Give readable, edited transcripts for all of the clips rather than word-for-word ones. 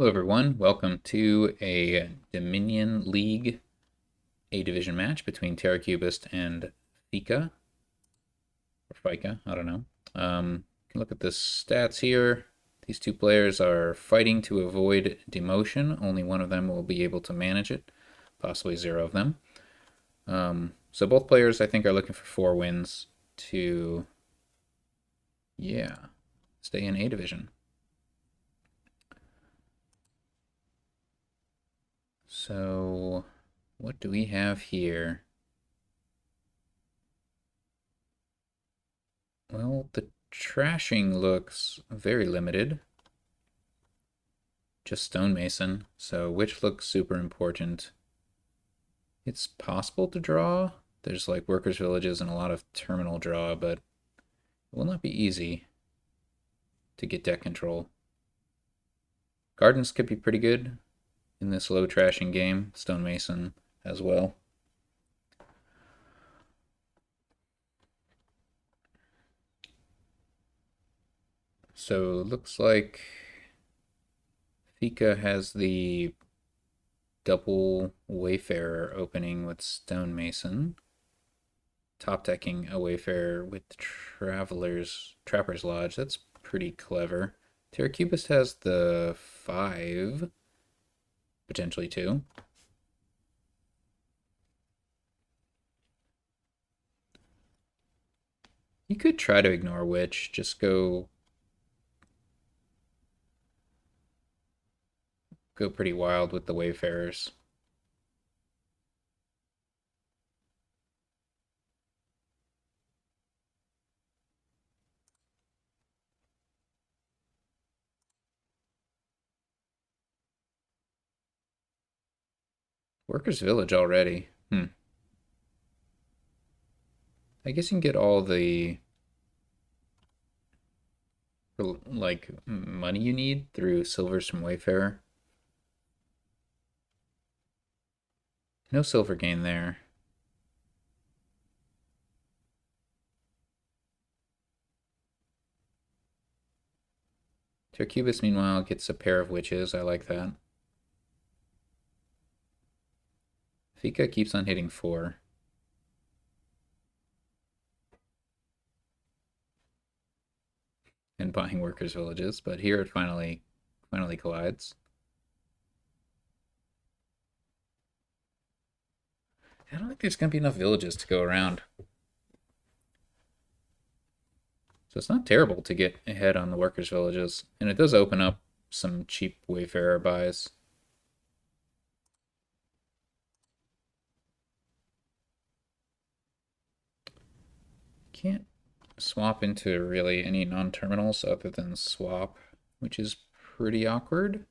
Hello everyone, welcome to a Dominion League A Division match between terracubist and phika, or phika, I don't know. You can look at the stats here. These two players are fighting to avoid demotion. Only one of them will be able to manage it, possibly zero of them. So both players, I think, are looking for 4 wins to, yeah, stay in A Division. So, what do we have here? Well, the trashing looks very limited. Just stonemason, so which looks super important. It's possible to draw. There's like workers' villages and a lot of terminal draw, but it will not be easy to get deck control. Gardens could be pretty good in this low trashing game. Stonemason as well. So it looks like phika has the double Wayfarer opening with stonemason. Top decking a Wayfarer with Trapper's Lodge. That's pretty clever. Terracubist has the 5, potentially 2. You could try to ignore Witch, just go pretty wild with the Wayfarers. Workers Village already. I guess you can get all the like money you need through silvers from Wayfarer. No silver gain there. Terracubus, meanwhile, gets a pair of witches. I like that. phika keeps on hitting 4. And buying workers' villages, but here it finally collides. I don't think there's going to be enough villages to go around. So it's not terrible to get ahead on the workers' villages. And it does open up some cheap Wayfarer buys. Can't swap into really any non-terminals other than swap, which is pretty awkward.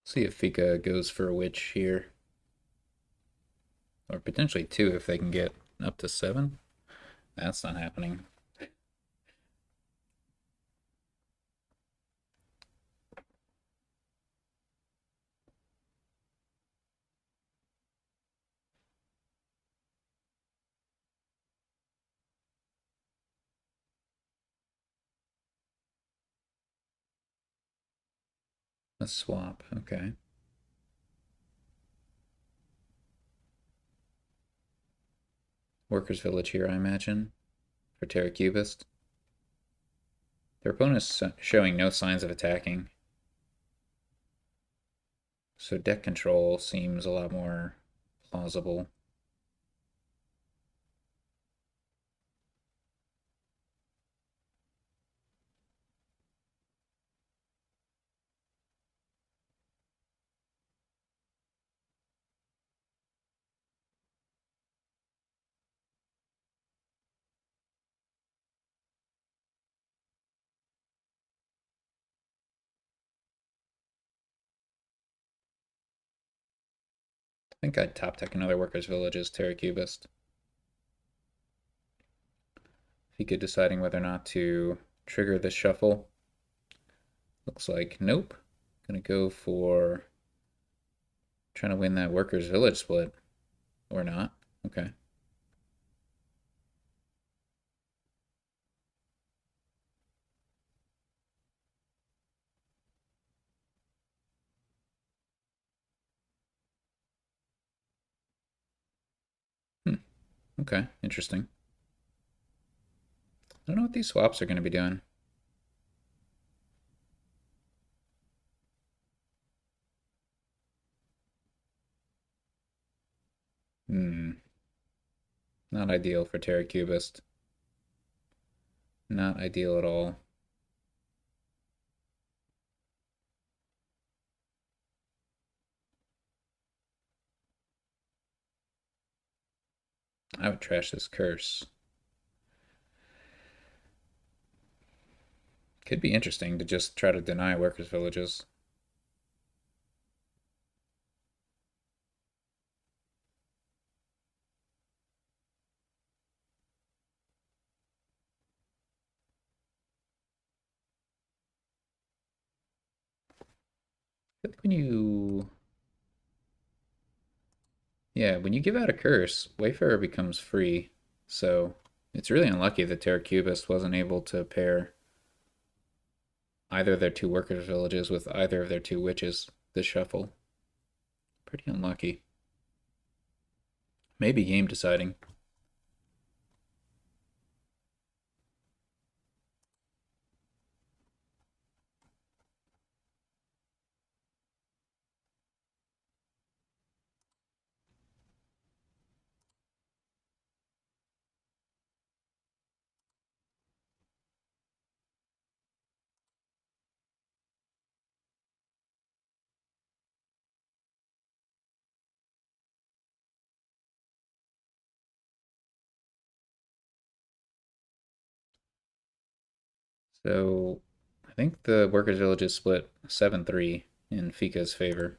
See if phika goes for a witch here. Or potentially 2 if they can get up to 7. That's not happening. A swap, okay. Workers' village here, I imagine, for terracubist. Their opponent's showing no signs of attacking. So deck control seems a lot more plausible. think I'd top deck another workers' village as terracubist. Phika deciding whether or not to trigger the shuffle. Looks like nope. Gonna go for trying to win that workers' village split. Or not. Okay. Hmm. Okay, interesting. I don't know what these swaps are going to be doing. Hmm. Not ideal for terracubist. Not ideal at all. I would trash this curse. Could be interesting to just try to deny workers' villages. I feel like when you... Yeah, when you give out a curse, Wayfarer becomes free. So it's really unlucky that terracubist wasn't able to pair either of their two workers' villages with either of their two witches this shuffle. Pretty unlucky. Maybe game deciding. So I think the workers' village is split 7-3 in Phika's favor.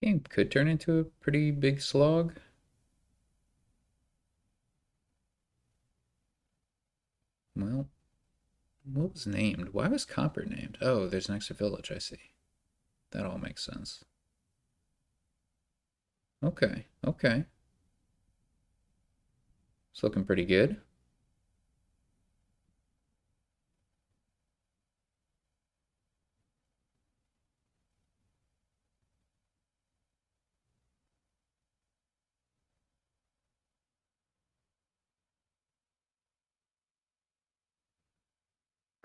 Game could turn into a pretty big slog. Well, what was named? Why was Copper named? Oh, there's an extra village, I see. That all makes sense. Okay, okay. It's looking pretty good.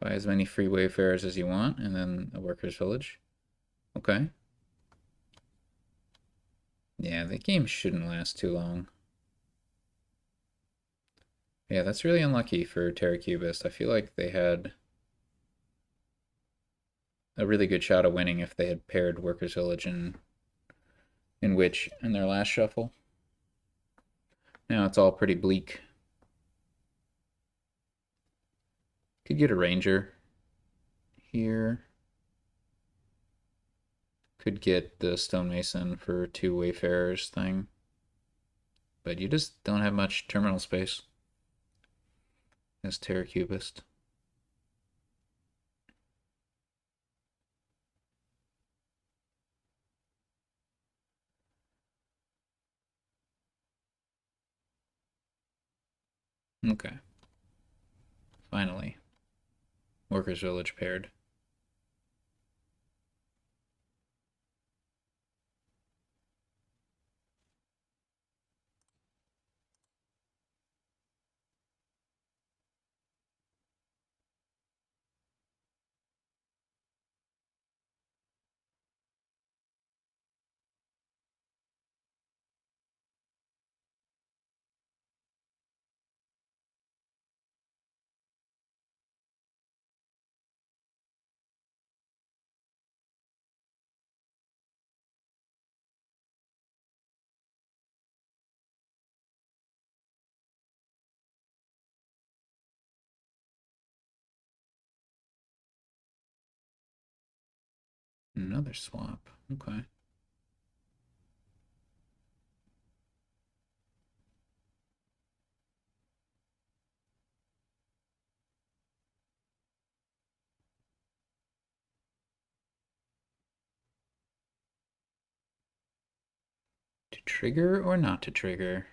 Buy as many free Wayfarers as you want, and then a workers' village. Okay. Yeah, the game shouldn't last too long. Yeah, that's really unlucky for terracubist. I feel like they had a really good shot of winning if they had paired workers' village and in Witch in their last shuffle. Now it's all pretty bleak. Could get a ranger here. Could get the stonemason for two wayfarers thing. But you just don't have much terminal space as terracubist. Okay. Finally. Workers' village paired. Another swap. Okay. To trigger or not to trigger?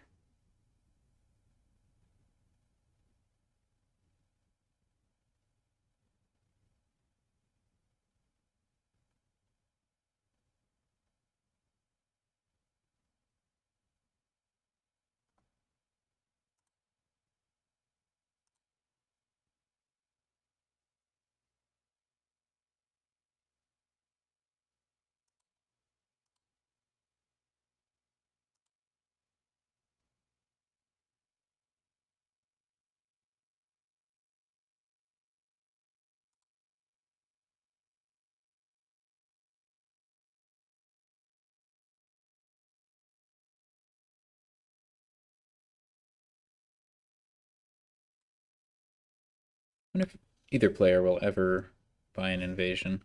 I wonder if either player will ever buy an invasion.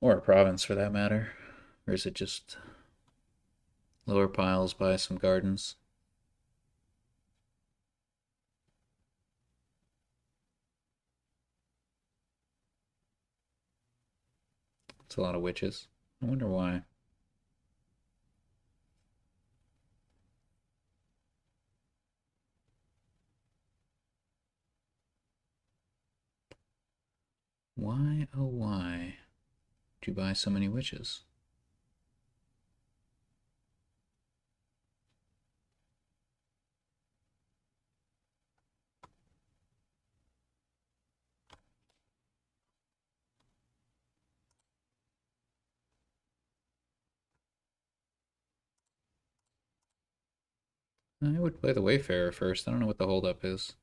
Or a province for that matter. Or is it just lower piles, buy some gardens? It's a lot of witches. I wonder why. Why, oh why, do you buy so many witches? I would play the Wayfarer first. I don't know what the holdup is.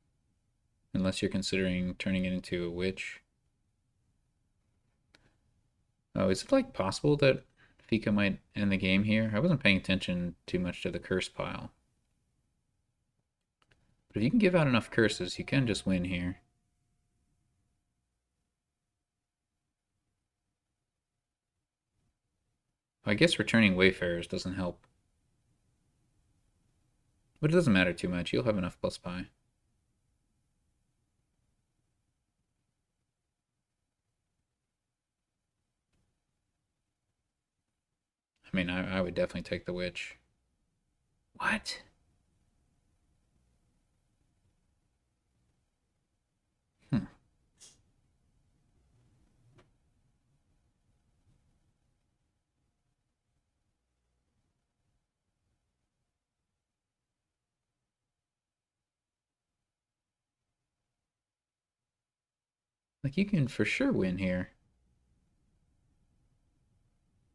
Unless you're considering turning it into a witch. Oh, is it like possible that phika might end the game here? I wasn't paying attention too much to the curse pile. But if you can give out enough curses, you can just win here. I guess returning Wayfarers doesn't help. But it doesn't matter too much. You'll have enough plus pi. I mean, I would definitely take the witch. What? Hmm. Like, you can for sure win here.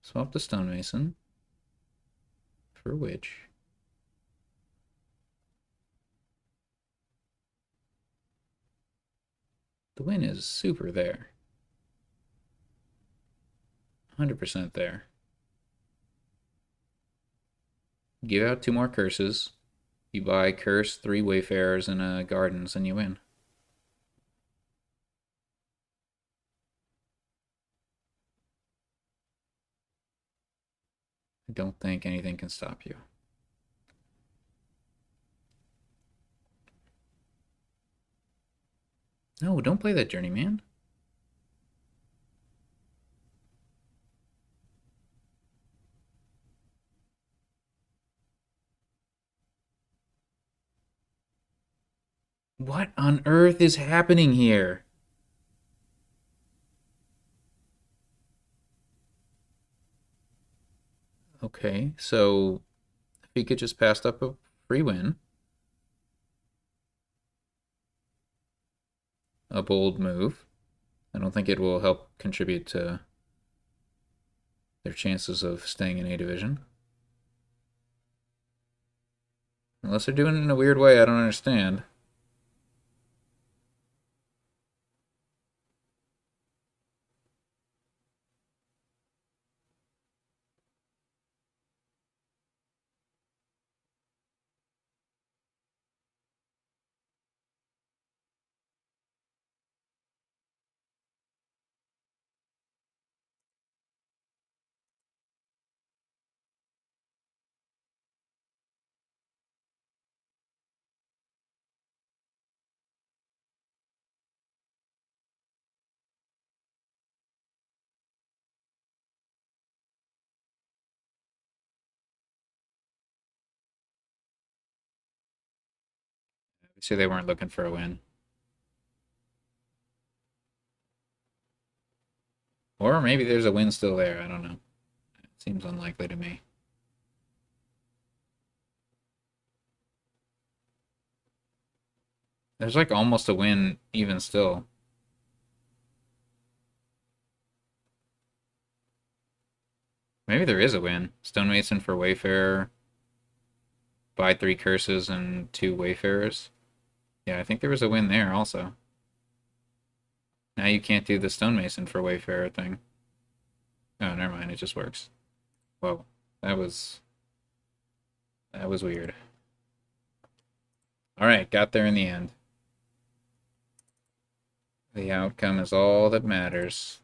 Swap the stonemason for witch. The win is super there. 100% there. Give out 2 more curses. You buy curse, 3 Wayfarers, and gardens, and you win. I don't think anything can stop you. No, don't play that journeyman. What on earth is happening here? Okay, so Fika just passed up a free win. A bold move. I don't think it will help contribute to their chances of staying in A division. Unless they're doing it in a weird way I don't understand. So they weren't looking for a win. Or maybe there's a win still there. I don't know. It seems unlikely to me. There's like almost a win even still. Maybe there is a win. Stonemason for Wayfarer. Buy 3 curses and 2 Wayfarers. Yeah, I think there was a win there also. Now you can't do the Stonemason for Wayfarer thing. Oh, never mind. It just works. Whoa, that was weird. All right, got there in the end. The outcome is all that matters.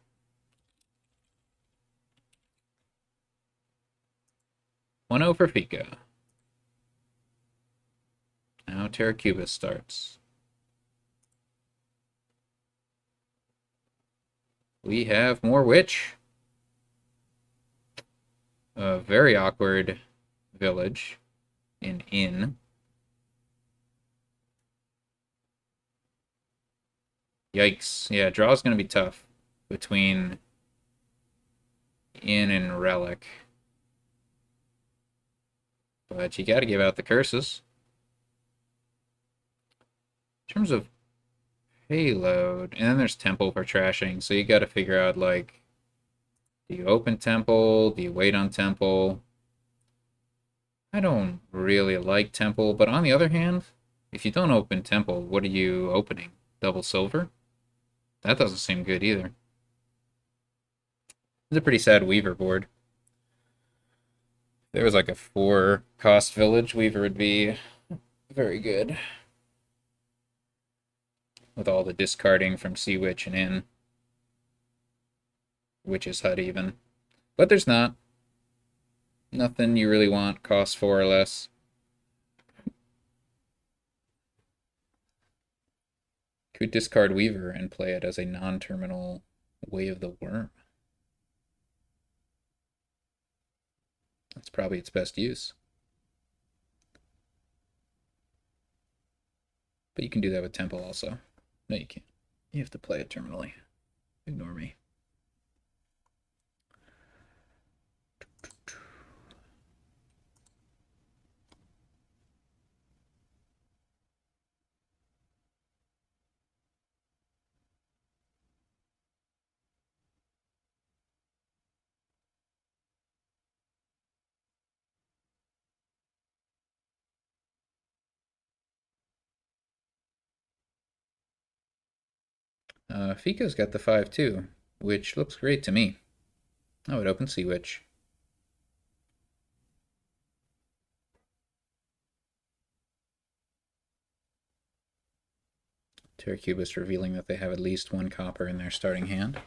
One 0 for phika. Now terracubist starts. We have more witch. A very awkward village. An inn. Yikes. Yeah, draw's going to be tough between inn and relic. But you got to give out the curses. In terms of payload, and then there's temple for trashing, so you got to figure out, like, do you open temple? Do you wait on temple? I don't really like temple, but on the other hand, if you don't open temple, what are you opening? Double silver? That doesn't seem good either. It's a pretty sad Weaver board. If there was like a 4-cost village, Weaver would be very good. With all the discarding from Sea Witch and Inn. Witch's Hut even. But there's not. Nothing you really want costs 4 or less. Could discard Weaver and play it as a non-terminal Way of the Worm. That's probably its best use. But you can do that with Temple also. No, you can't. You have to play it terminally. Ignore me. Phika's got the 5 too, which looks great to me. I would open Sea Witch. Terracubist revealing that they have at least 1 copper in their starting hand.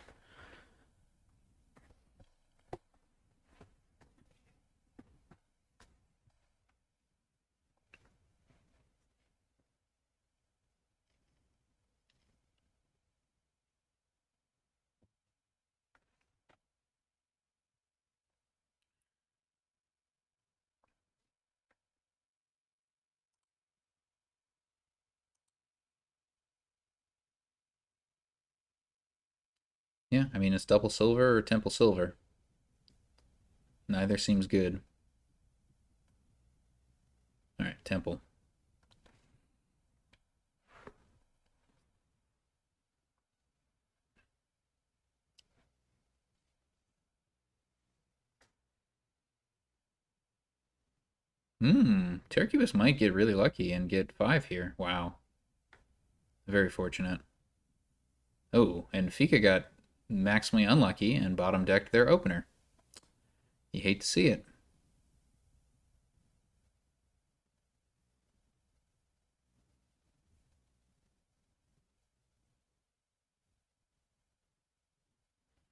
Yeah, I mean, it's double silver or temple silver. Neither seems good. Alright, temple. Terracubist might get really lucky and get 5 here. Wow. Very fortunate. Oh, and phika got maximally unlucky and bottom decked their opener. You hate to see it.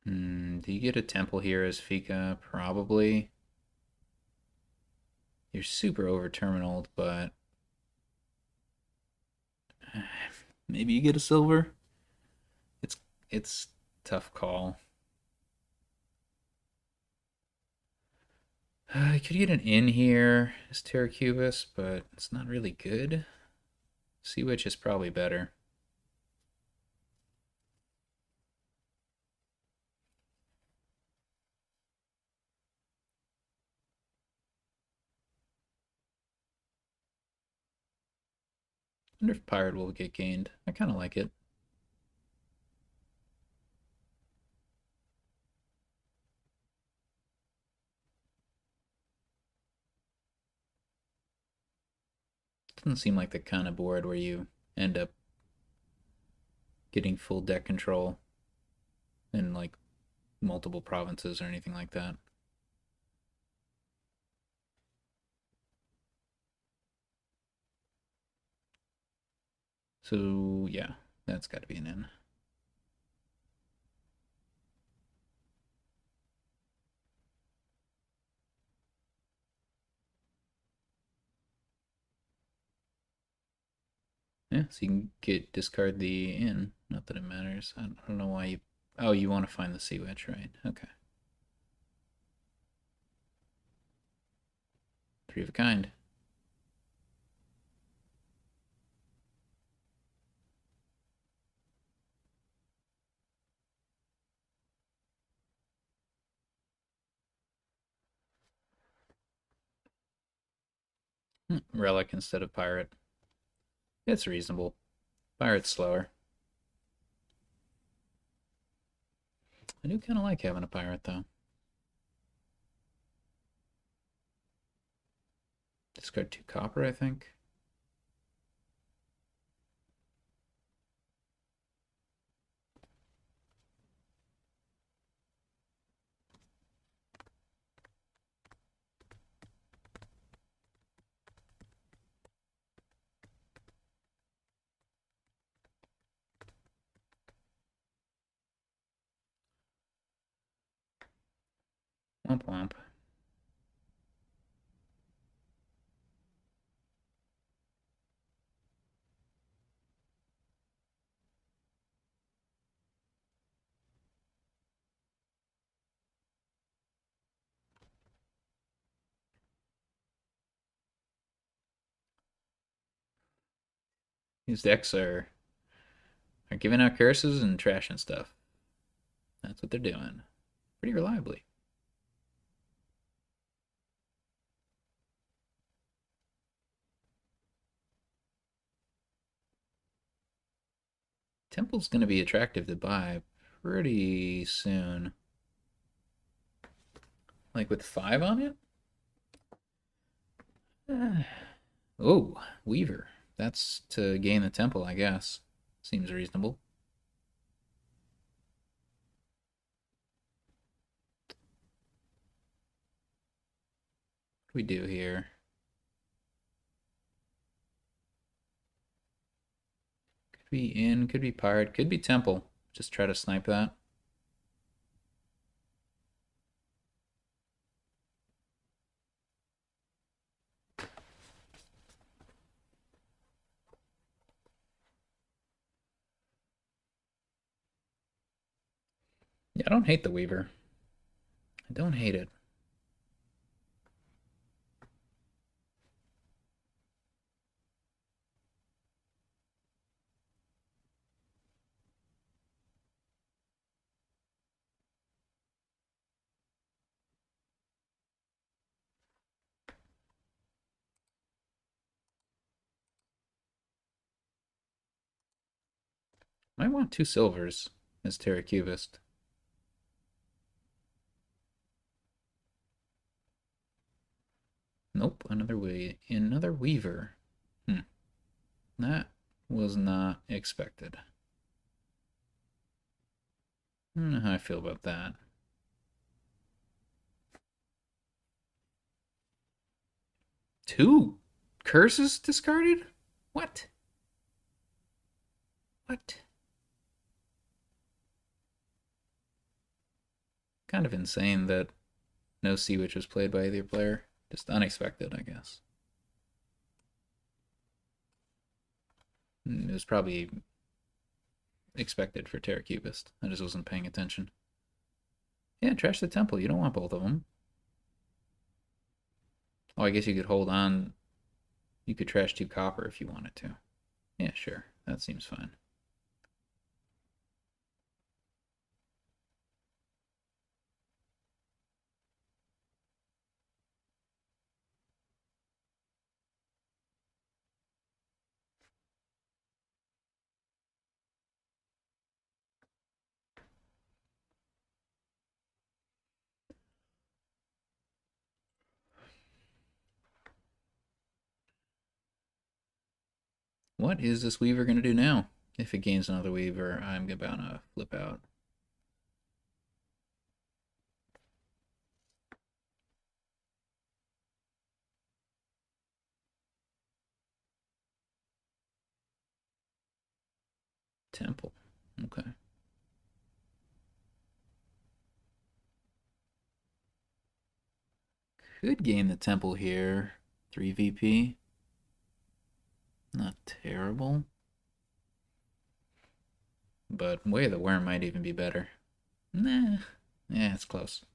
Do you get a temple here as phika? Probably. You're super over terminaled, but maybe you get a silver. It's tough call. I could get an in here as Terracubus, but it's not really good. Sea Witch is probably better. I wonder if Pirate will get gained. I kind of like it. Doesn't seem like the kind of board where you end up getting full deck control in like multiple provinces or anything like that. So yeah, that's got to be an N. Yeah, so you can discard the inn. Not that it matters. I don't know why you. Oh, you want to find the Sea Witch, right? Okay. Three of a kind. Relic instead of pirate. It's reasonable. Pirate's slower. I do kind of like having a pirate, though. Discard 2 copper, I think. Womp womp. These decks are giving out curses and trashing stuff. That's what they're doing. Pretty reliably. Temple's going to be attractive to buy pretty soon. Like with 5 on it? Oh, Weaver. That's to gain the temple, I guess. Seems reasonable. What do we do here? Could be inn, could be pirate, could be temple. Just try to snipe that. Yeah, I don't hate the Weaver. I don't hate it. Might want 2 silvers as terracubist. Nope, another Weaver. That was not expected. I don't know how I feel about that. Two curses discarded? What? What? Kind of insane that no Sea Witch was played by either player. Just unexpected, I guess. It was probably expected for terracubist. I just wasn't paying attention. Yeah, trash the temple. You don't want both of them. Oh, I guess you could hold on. You could trash 2 copper if you wanted to. Yeah, sure. That seems fine. What is this Weaver going to do now? If it gains another Weaver, I'm about to flip out. Temple. Okay. Could gain the Temple here. 3 VP. Not terrible. But Way of the Worm might even be better. Nah. Yeah, it's close.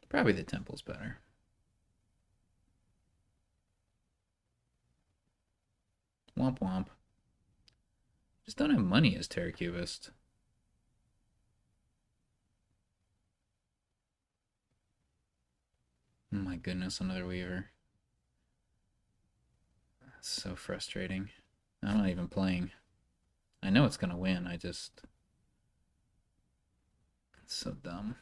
Probably the Temple's better. Womp womp. Just don't have money as terracubist. Oh my goodness, another Weaver. That's so frustrating. I'm not even playing. I know it's gonna win, I just... It's so dumb.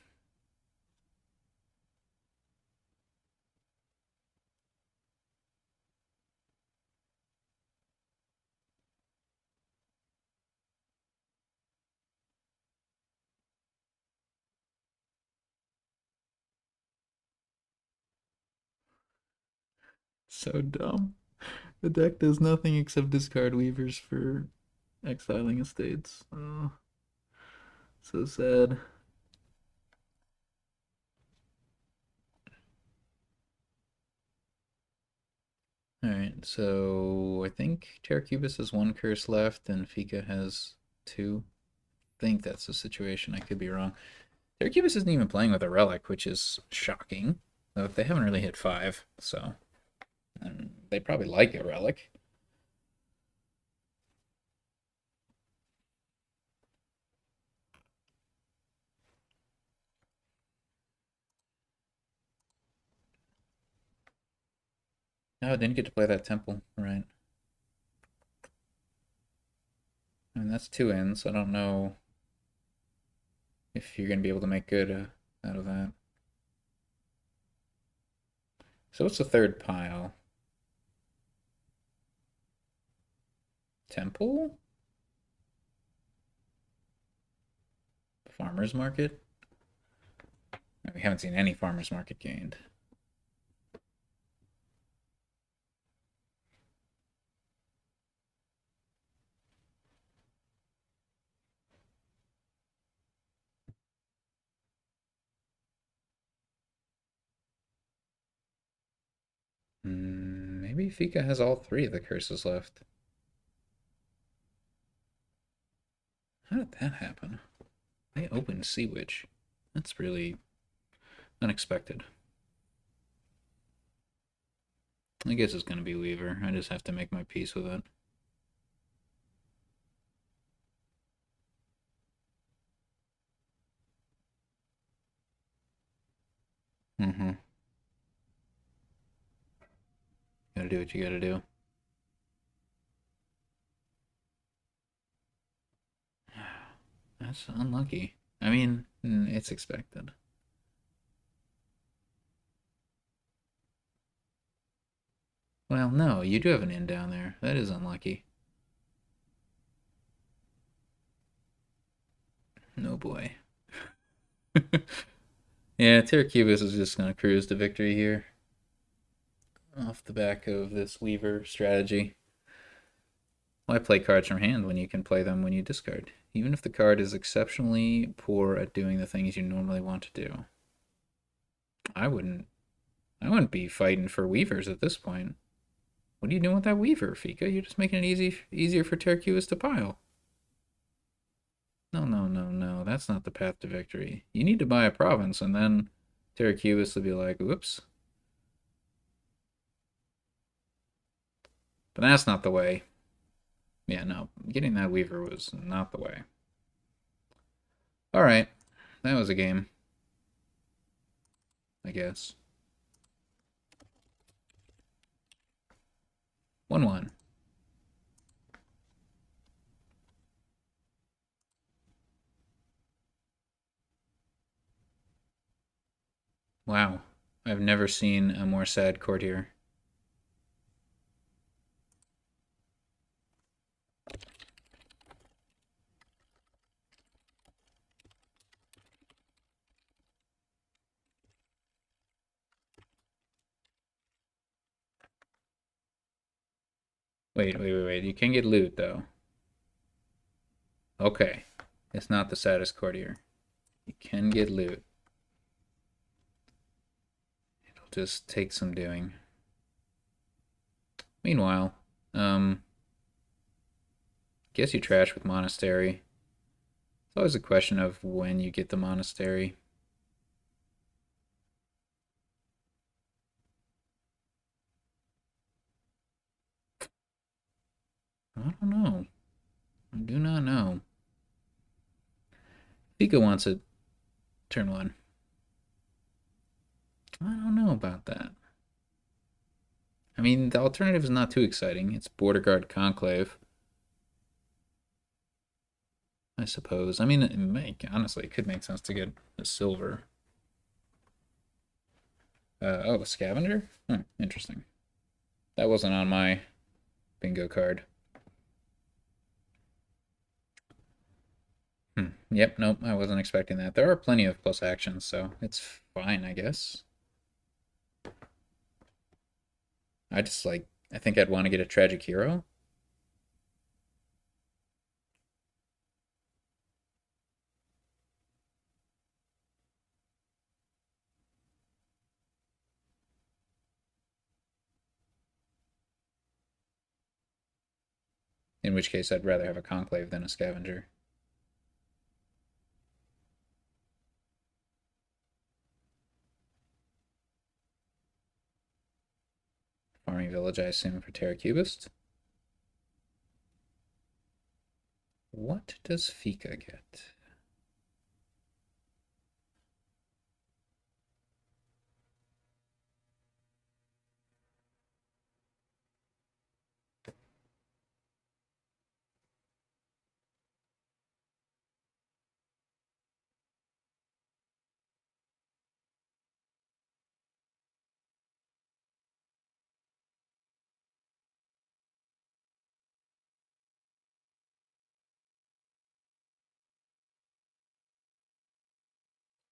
So dumb. The deck does nothing except discard Weavers for exiling estates. Oh, so sad. Alright, so I think Terracubus has 1 curse left and phika has 2. I think that's the situation. I could be wrong. Terracubus isn't even playing with a relic, which is shocking. Though they haven't really hit 5, so they probably like a relic. No, I didn't get to play that temple, right? And that's 2 ends. I don't know if you're going to be able to make good out of that. So what's the third pile? Temple? Farmer's market? We haven't seen any farmer's market gained. Maybe phika has all 3 of the curses left. How did that happen? They opened Sea Witch. That's really unexpected. I guess it's going to be Weaver. I just have to make my peace with it. Mm-hmm. Gotta do what you gotta do. That's unlucky. I mean, it's expected. Well, no, you do have an inn down there. That is unlucky. No boy. Yeah, Terracubus is just gonna cruise to victory here. Off the back of this Weaver strategy. Why play cards from hand when you can play them when you discard? Even if the card is exceptionally poor at doing the things you normally want to do. I wouldn't be fighting for Weavers at this point. What are you doing with that Weaver, phika? You're just making it easier for Terracubus to pile. No, no, no, no. That's not the path to victory. You need to buy a province, and then Terracubus will be like, whoops. But that's not the way. Yeah, no, getting that Weaver was not the way. Alright, that was a game, I guess. 1-1. Wow, I've never seen a more sad courtier. Wait. You can get loot, though. Okay. It's not the saddest courtier. You can get loot. It'll just take some doing. Meanwhile, guess you trash with monastery. It's always a question of when you get the monastery. I don't know. I do not know. Phika wants it. Turn 1. I don't know about that. I mean, the alternative is not too exciting. It's Border Guard Conclave, I suppose. I mean, honestly, it could make sense to get a silver. Oh, a scavenger? Interesting. That wasn't on my bingo card. Yep, nope, I wasn't expecting that. There are plenty of plus actions, so it's fine, I guess. I think I'd want to get a tragic hero. In which case, I'd rather have a conclave than a scavenger. Farming village, I assume, for terracubist. What does phika get?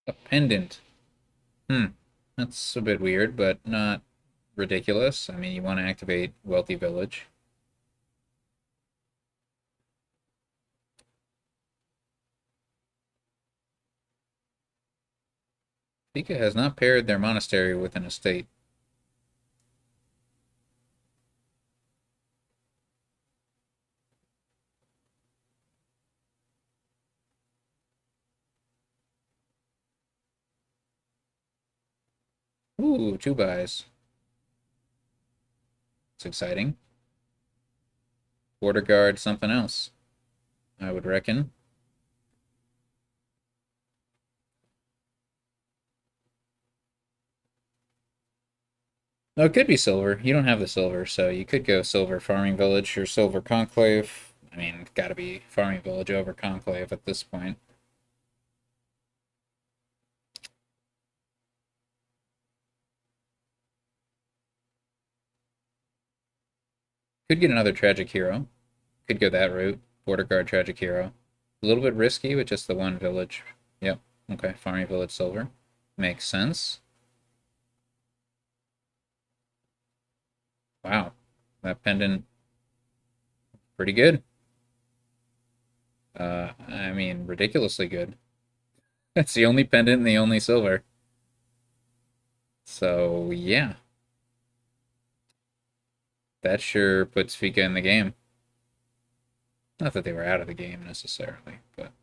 A pendant. That's a bit weird, but not ridiculous. I mean, you want to activate Wealthy Village. Phika has not paired their monastery with an estate. Ooh, 2 buys. It's exciting. Border guard, something else, I would reckon. No, it could be silver. You don't have the silver, so you could go silver farming village or silver conclave. I mean, gotta be farming village over conclave at this point. Could get another tragic hero. Could go that route. Border guard tragic hero. A little bit risky with just the one village. Yep. Okay, farming village silver. Makes sense. Wow. That pendant, pretty good. I mean, ridiculously good. That's the only pendant and the only silver. So, yeah. That sure puts Fika in the game. Not that they were out of the game necessarily, but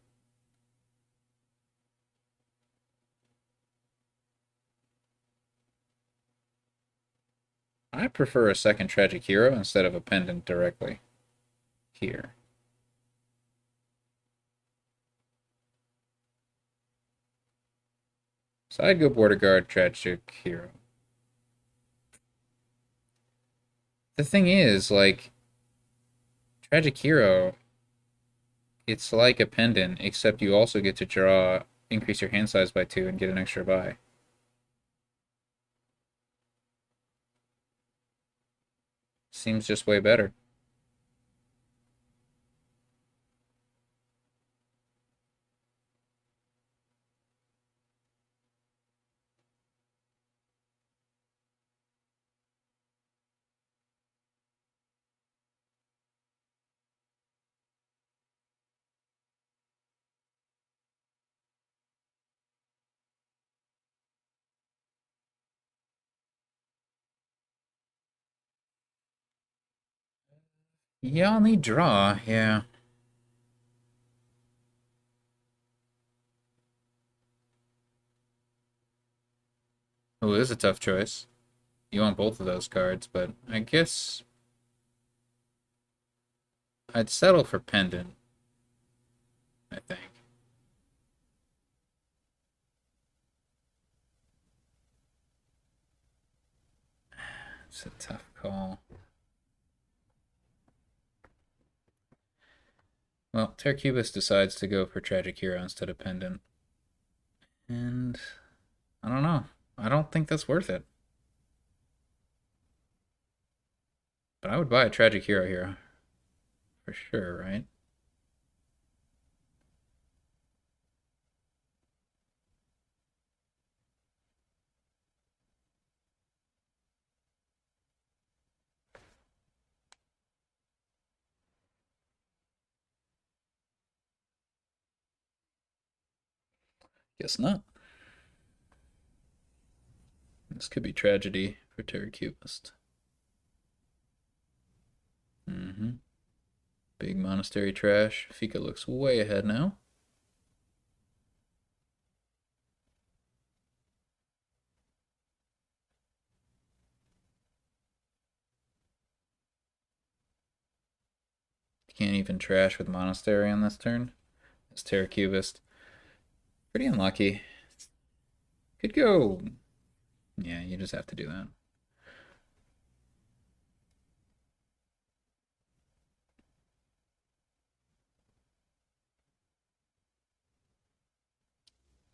I prefer a second tragic hero instead of a pendant directly here. So I'd go border guard, tragic hero. The thing is, like, tragic hero, it's like a pendant, except you also get to draw, increase your hand size by 2 and get an extra buy. Seems just way better. Yeah, I'll need draw, yeah. Oh, it is a tough choice. You want both of those cards, but I guess I'd settle for pendant, I think. It's a tough call. Well, terracubist decides to go for tragic hero instead of pendant. And I don't know. I don't think that's worth it. But I would buy a tragic hero here. For sure, right? Guess not. This could be tragedy for terracubist. Mm-hmm. Big monastery trash. Phika looks way ahead now. Can't even trash with monastery on this turn. It's terracubist. Pretty unlucky. Could go. Yeah, you just have to do that.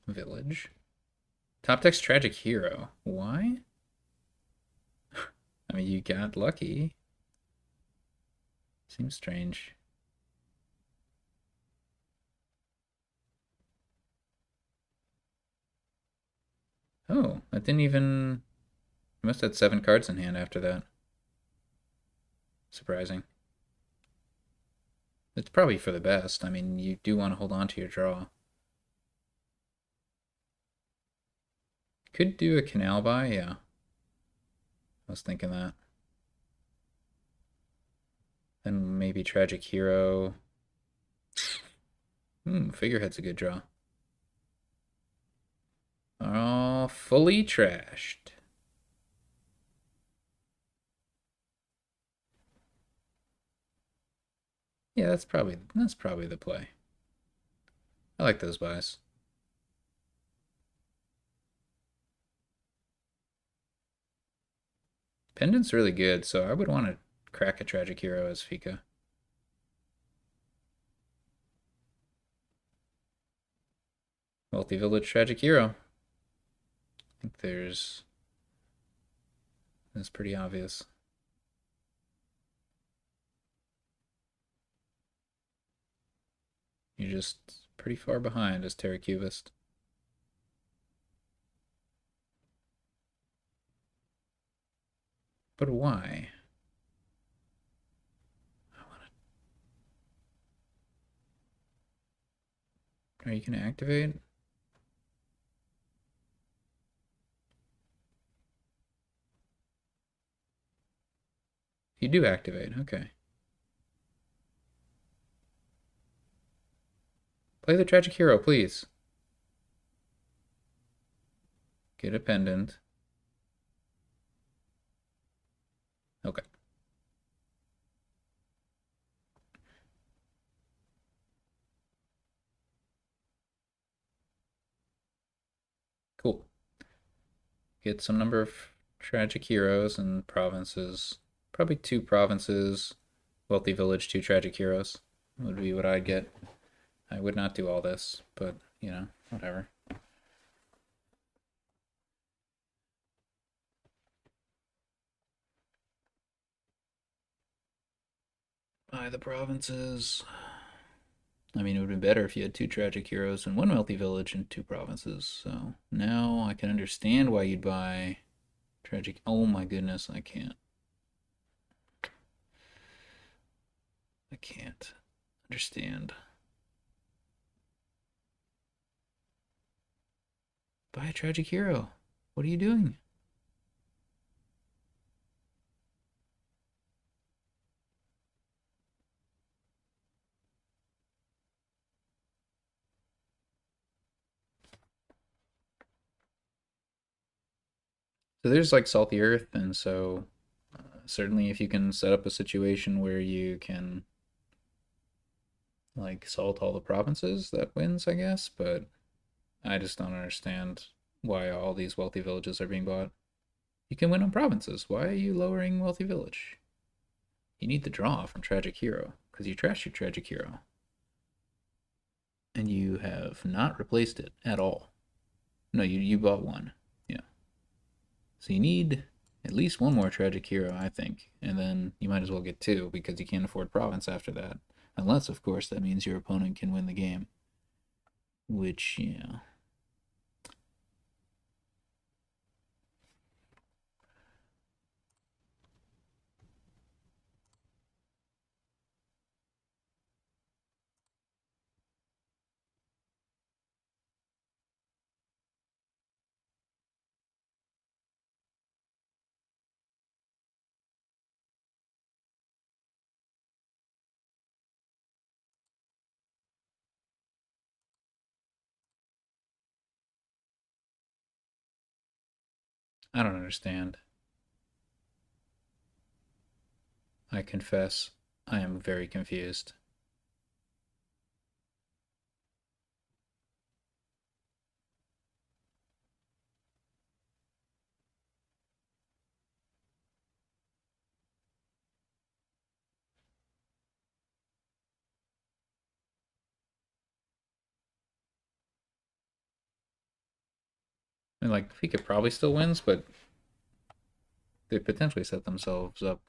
Village. Top deck's tragic hero. Why? I mean, you got lucky. Seems strange. Oh, that didn't even. You must have had 7 cards in hand after that. Surprising. It's probably for the best. I mean, you do want to hold on to your draw. Could do a canal buy, yeah. I was thinking that. Then maybe tragic hero. Figurehead's a good draw. All fully trashed. Yeah, that's probably the play. I like those buys. Pendant's really good, so I would want to crack a tragic hero as phika. Multi-village tragic hero. I think that's pretty obvious. You're just pretty far behind as terracubist. But why? Are you gonna activate? You do activate, okay. Play the tragic hero, please. Get a pendant. get some number of tragic heroes and provinces. Probably 2 provinces, wealthy village, 2 tragic heroes would be what I'd get. I would not do all this, but whatever. Buy the provinces. I mean, it would have been better if you had 2 tragic heroes and 1 wealthy village and 2 provinces. So now I can understand why you'd buy tragic. Oh my goodness, I can't. I can't understand. Buy a tragic hero. What are you doing? So there's like salty earth, and so certainly if you can set up a situation where you can like salt all the provinces, that wins, I guess. But I just don't understand why all these wealthy villages are being bought. You can win on provinces. Why are you lowering wealthy village? You need the draw from tragic hero because you trashed your tragic hero, and you have not replaced it at all. No, you bought one. Yeah. So you need at least one more tragic hero, I think, and then you might as well get 2 because you can't afford province after that, unless, of course, that means your opponent can win the game. Which, yeah. I don't understand. I confess, I am very confused. I mean, like, phika probably still wins, but they potentially set themselves up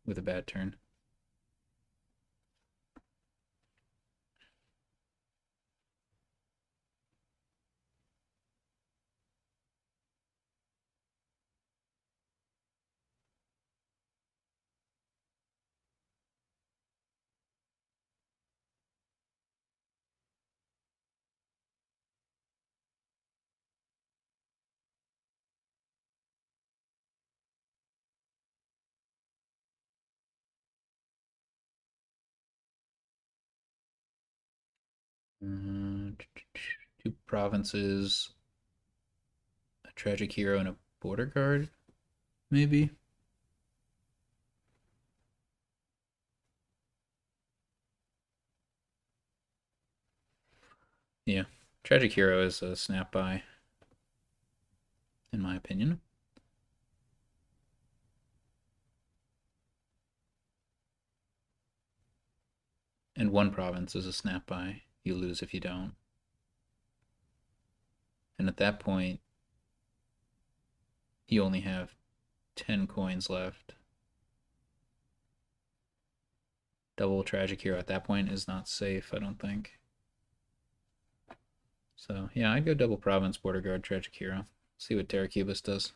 with a bad turn. Uh, 2 provinces, a tragic hero, and a border guard, maybe? Yeah. Tragic hero is a snap buy, in my opinion. And 1 province is a snap buy. You lose if you don't. And at that point, you only have 10 coins left. Double tragic hero at that point is not safe, I don't think. So yeah, I'd go double province, border guard, tragic hero. See what terracubist does.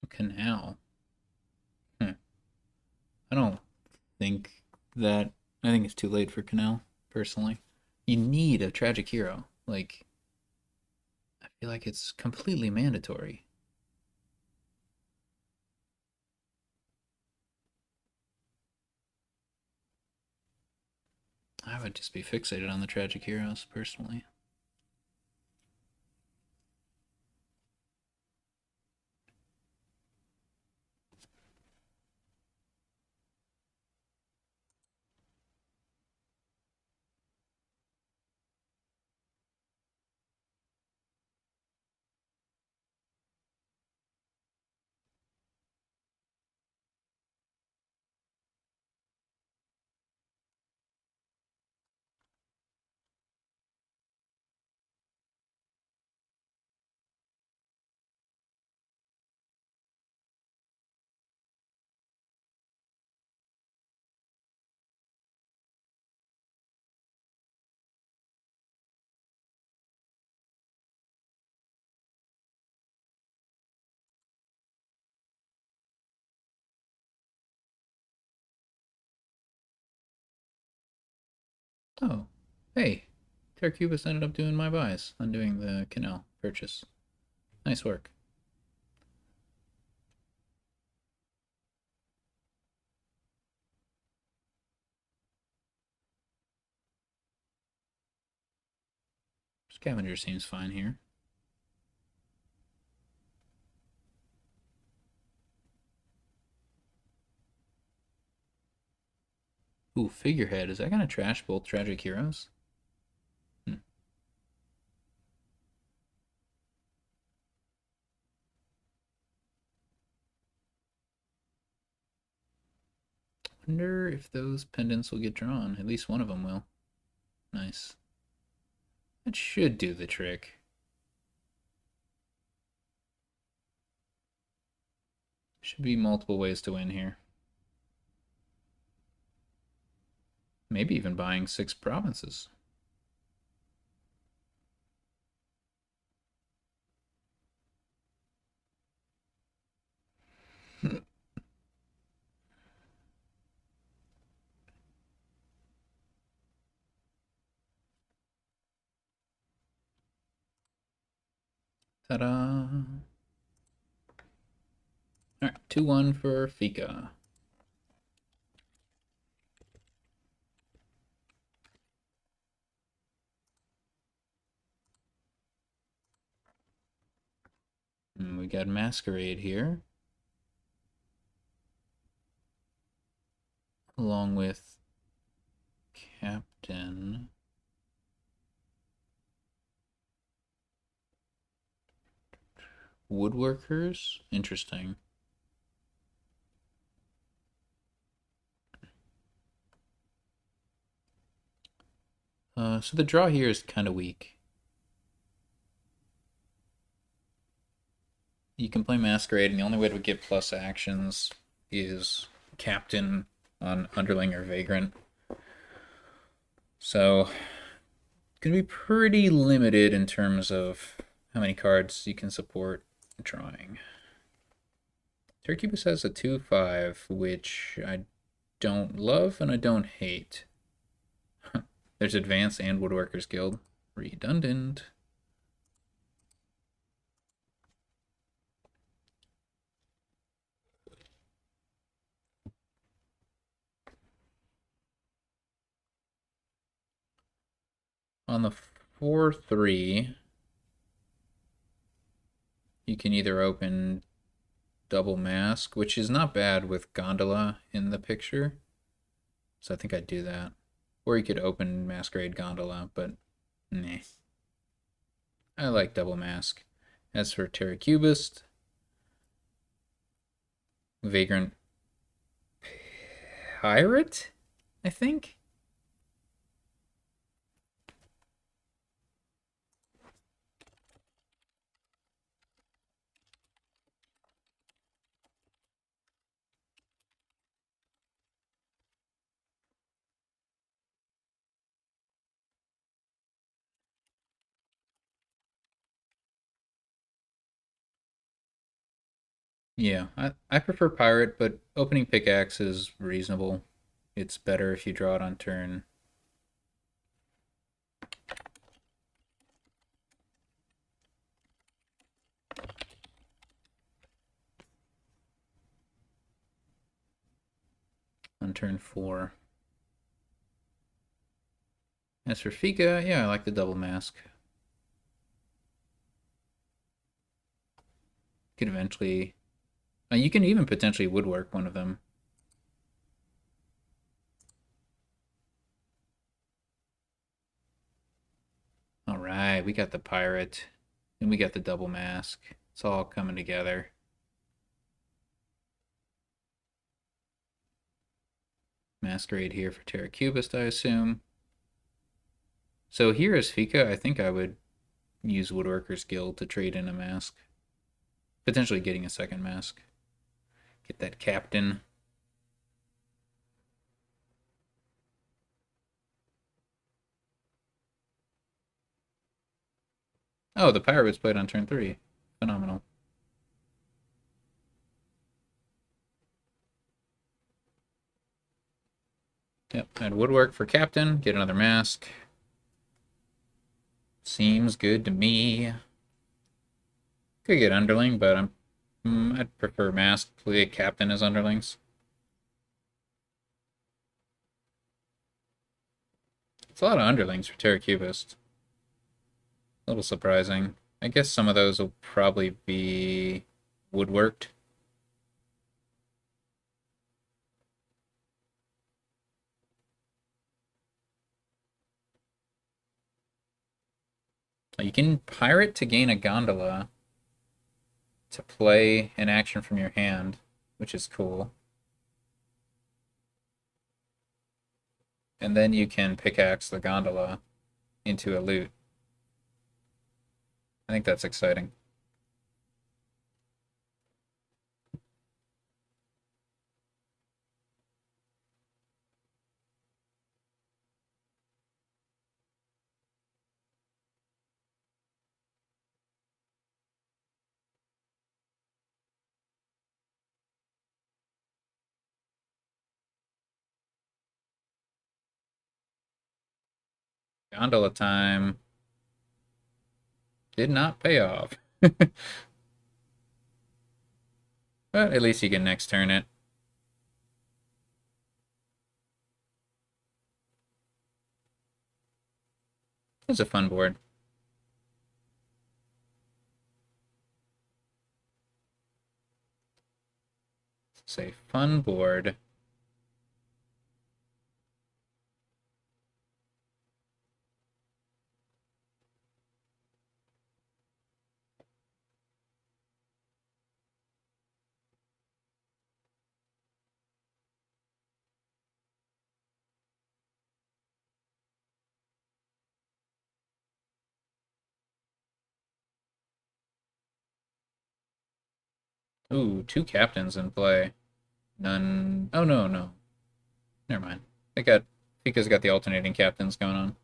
Canal. Hmm. I don't think that. I think it's too late for Canal, personally. You need a tragic hero. Like, I feel like it's completely mandatory. I would just be fixated on the tragic heroes, personally. Oh, hey, terracubist ended up doing my buys, undoing the Canal purchase. Nice work. Scavenger seems fine here. Ooh, figurehead. Is that gonna trash both tragic heroes? Hmm. Wonder if those pendants will get drawn. At least one of them will. Nice. That should do the trick. Should be multiple ways to win here. Maybe even buying 6 provinces. Ta-da! Alright, 2-1 for phika. And we got Masquerade here. Along with Captain. Woodworkers? Interesting. So the draw here is kind of weak. You can play Masquerade, and the only way to get plus actions is Captain on Underling or Vagrant. So, gonna be pretty limited in terms of how many cards you can support drawing. Terracubist has a 2/5, which I don't love and I don't hate. There's Advance and Woodworkers Guild. Redundant. On the 4/3, you can either open Double Mask, which is not bad with Gondola in the picture. So I think I'd do that. Or you could open Masquerade Gondola, but nah. I like Double Mask. As for Terracubist, Vagrant Pirate, I think? Yeah, I prefer pirate, but opening pickaxe is reasonable. It's better if you draw it on turn. On turn 4. As for phika, yeah, I like the double mask. Could eventually, you can even potentially woodwork one of them. All right, we got the pirate, and we got the double mask. It's all coming together. Masquerade here for terracubist, I assume. So here is phika. I think I would use Woodworker's Guild to trade in a mask. Potentially getting a second mask. Get that captain. Oh, the pirate was played on turn 3. Phenomenal. Yep, and woodwork for captain. Get another mask. Seems good to me. Could get underling, but I'd prefer mask. Play captain as underlings. It's a lot of underlings for terracubist. A little surprising. I guess some of those will probably be woodworked. You can pirate to gain a gondola to play an action from your hand, which is cool. And then you can pickaxe the gondola into a loot. I think that's exciting. Gondola time did not pay off. But at least you can next turn it. It's a fun board. It's a fun board. Ooh, two captains in play. None. Oh, no, no. Never mind. They got. Fika's got the alternating captains going on.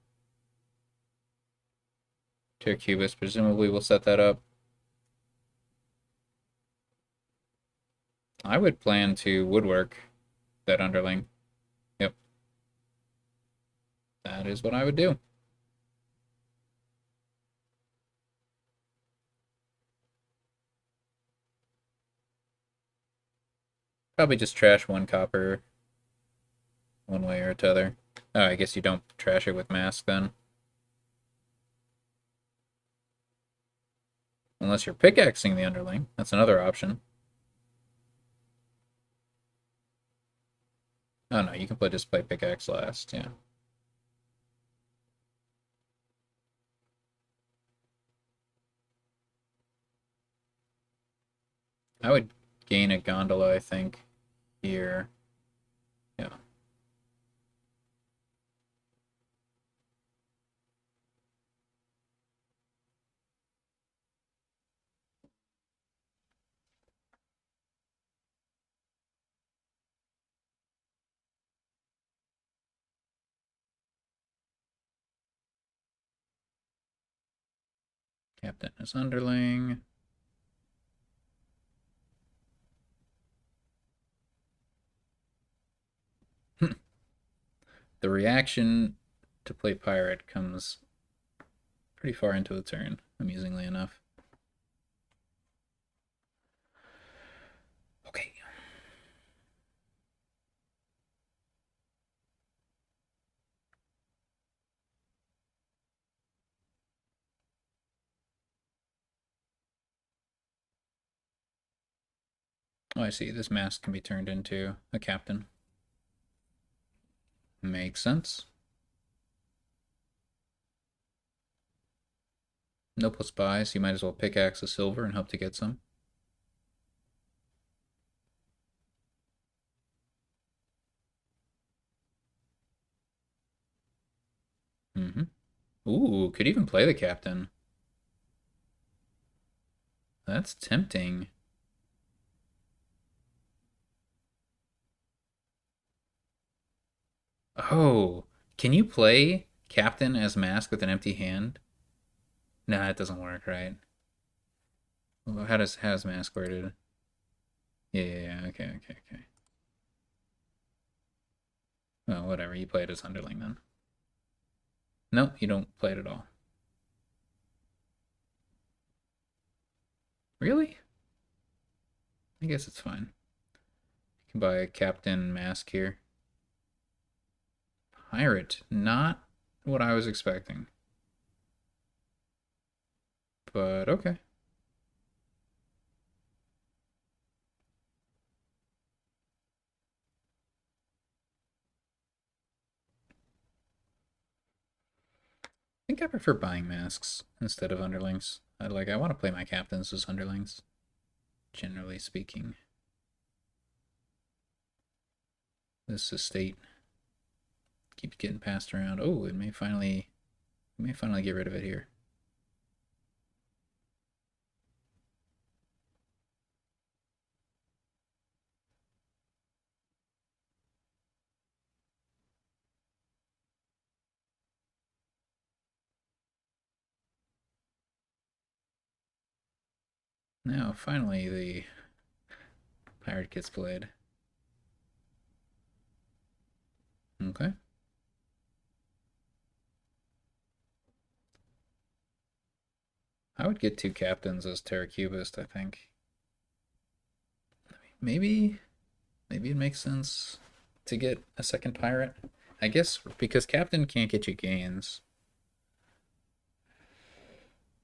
Terracubist presumably will set that up. I would plan to woodwork that underling. Yep. That is what I would do. Probably just trash one copper one way or t'other. Oh, I guess you don't trash it with mask then. Unless you're pickaxing the underling. That's another option. Oh no, you can just play pickaxe last, yeah. I would gain a gondola, I think, here. Yeah. Captain is underling. The reaction to play pirate comes pretty far into the turn, amusingly enough. Okay. Oh, I see. This mask can be turned into a captain. Makes sense. No plus buy, so you might as well pickaxe a silver and hope to get some. Mm-hmm. Ooh, could even play the captain. That's tempting. Oh, can you play captain as mask with an empty hand? Nah, it doesn't work, right? Well, how's mask worded? Yeah, okay, okay, okay. Well, whatever. You play it as underling then. Nope, you don't play it at all. Really? I guess it's fine. You can buy a captain mask here. Pirate, not what I was expecting. But okay. I think I prefer buying masks instead of underlings. I want to play my captains as underlings, generally speaking. This estate keeps getting passed around. Oh, we may finally get rid of it here. Now, finally, the pirate gets played. Okay. I would get two captains as terracubist, I think. Maybe it makes sense to get a second pirate. I guess because captain can't get you gains.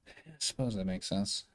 I suppose that makes sense.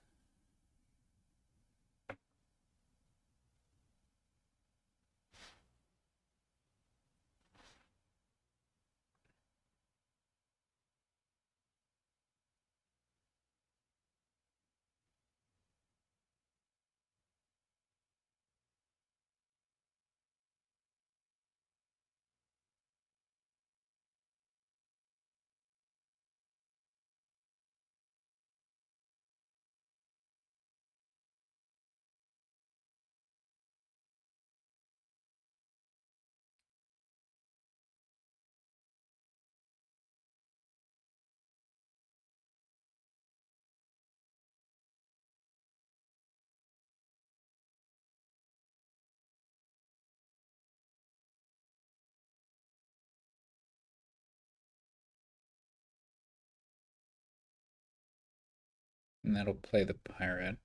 And that'll play the pirate.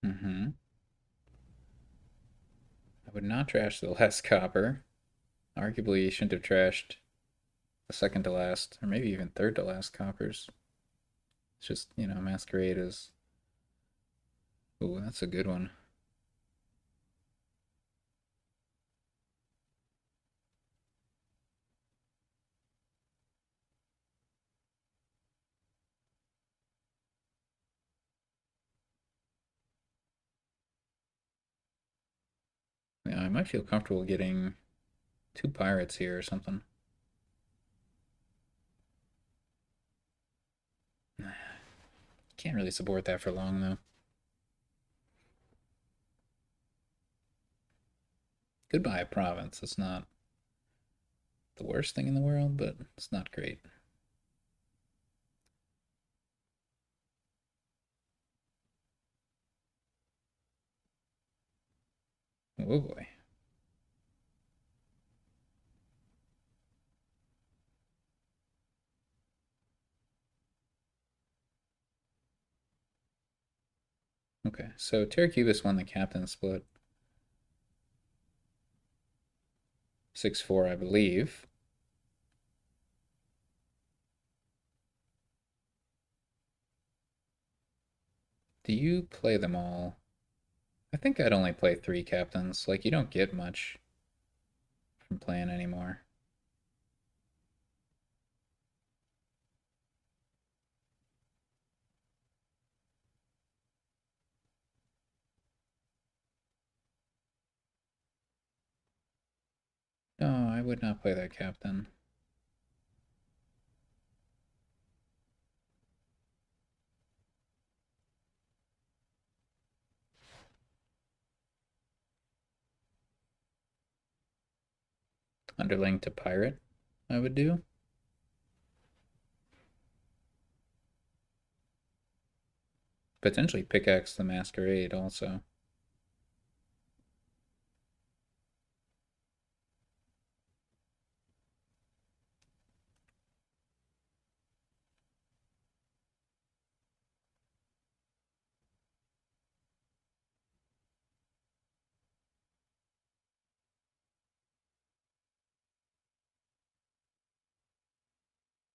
Mm-hmm. I would not trash the last copper. Arguably, you shouldn't have trashed the second to last, or maybe even third to last coppers. It's just, Masquerade is. Ooh, that's a good one. Yeah, I might feel comfortable getting two pirates here or something. Can't really support that for long, though. Goodbye, province. It's not the worst thing in the world, but it's not great. Oh boy. Okay, so terracubist won the captain split. 6-4, I believe. Do you play them all? I think I'd only play 3 captains. Like, you don't get much from playing anymore. No, I would not play that captain. Underling to pirate, I would do. Potentially pickaxe the masquerade also.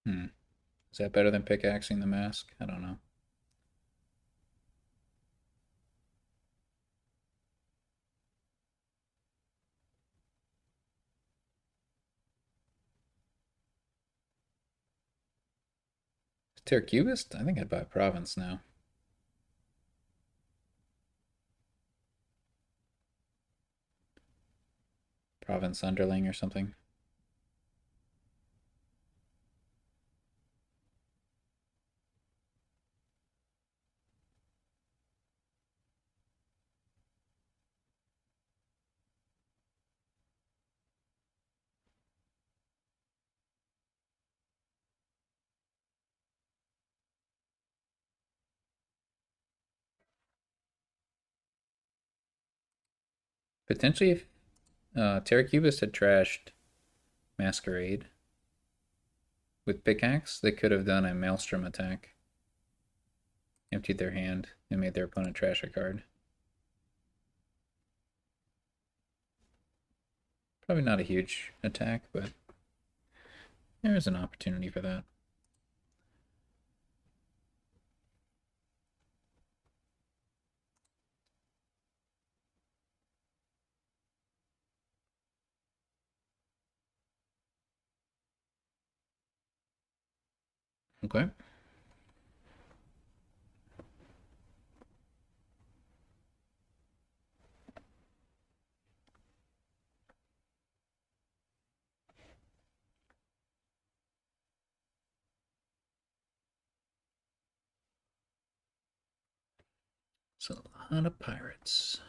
Hmm. Is that better than pickaxing the mask? I don't know. Terracubist? I think I'd buy province now. Province underling or something. Potentially if Terracubist had trashed Masquerade with pickaxe, they could have done a Maelstrom attack. Emptied their hand and made their opponent trash a card. Probably not a huge attack, but there is an opportunity for that. Okay. So a lot of pirates.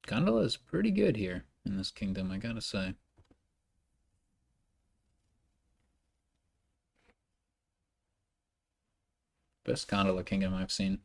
Gondola is pretty good here in this kingdom, I gotta say. Best gondola kingdom I've seen.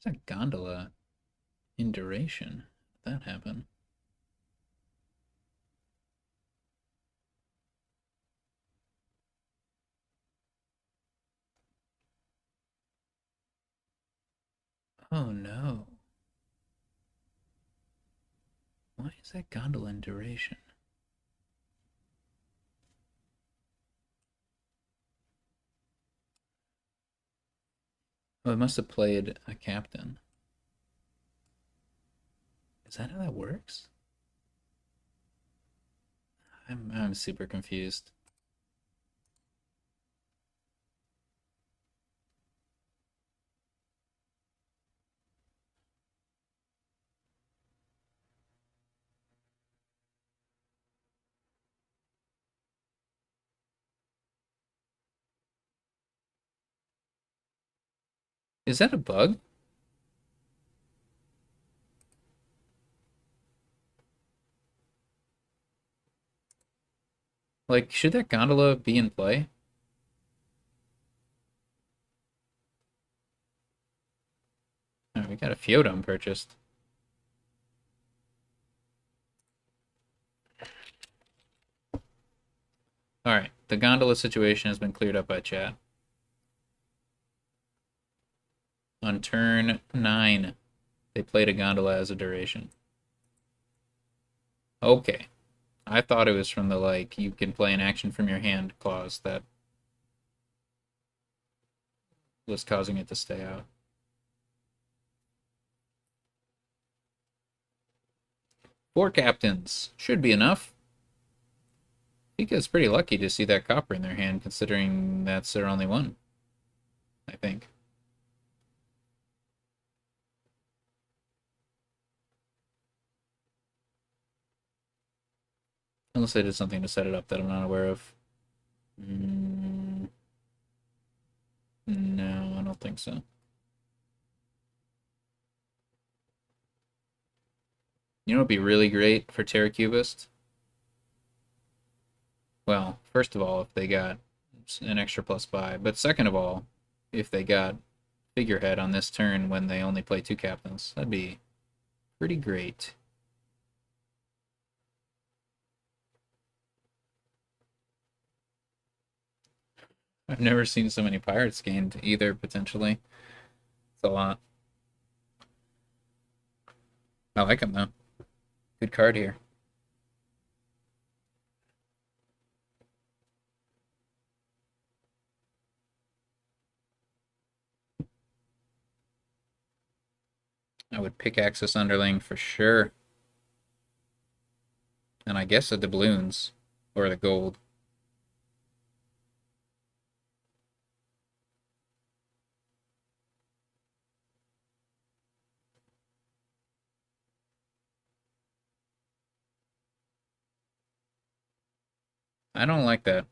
Where's that gondola in duration? How did that happen? Oh no. Why is that gondola in duration? Oh, it must have played a captain. Is that how that works? I'm super confused. Is that a bug? Like, should that gondola be in play? Oh, we got a Feodum purchased. Alright, the gondola situation has been cleared up by chat. On turn 9, they played a gondola as a duration. Okay. I thought it was from the, like, you can play an action from your hand clause that was causing it to stay out. 4 captains. Should be enough. Phika's pretty lucky to see that copper in their hand, considering that's their only one. I think. Unless they did something to set it up that I'm not aware of. No, I don't think so. You know what would be really great for terracubist? Well, first of all, if they got an extra +5, but second of all, if they got figurehead on this turn when they only play 2 captains, that'd be pretty great. I've never seen so many pirates gained either, potentially. It's a lot. I like them, though. Good card here. I would pickaxe this underling for sure. And I guess the doubloons. Or the gold. I don't like that.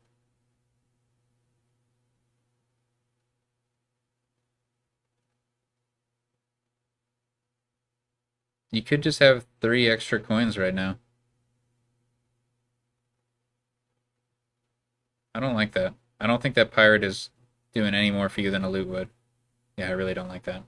You could just have 3 extra coins right now. I don't like that. I don't think that pirate is doing any more for you than a loot would. Yeah, I really don't like that.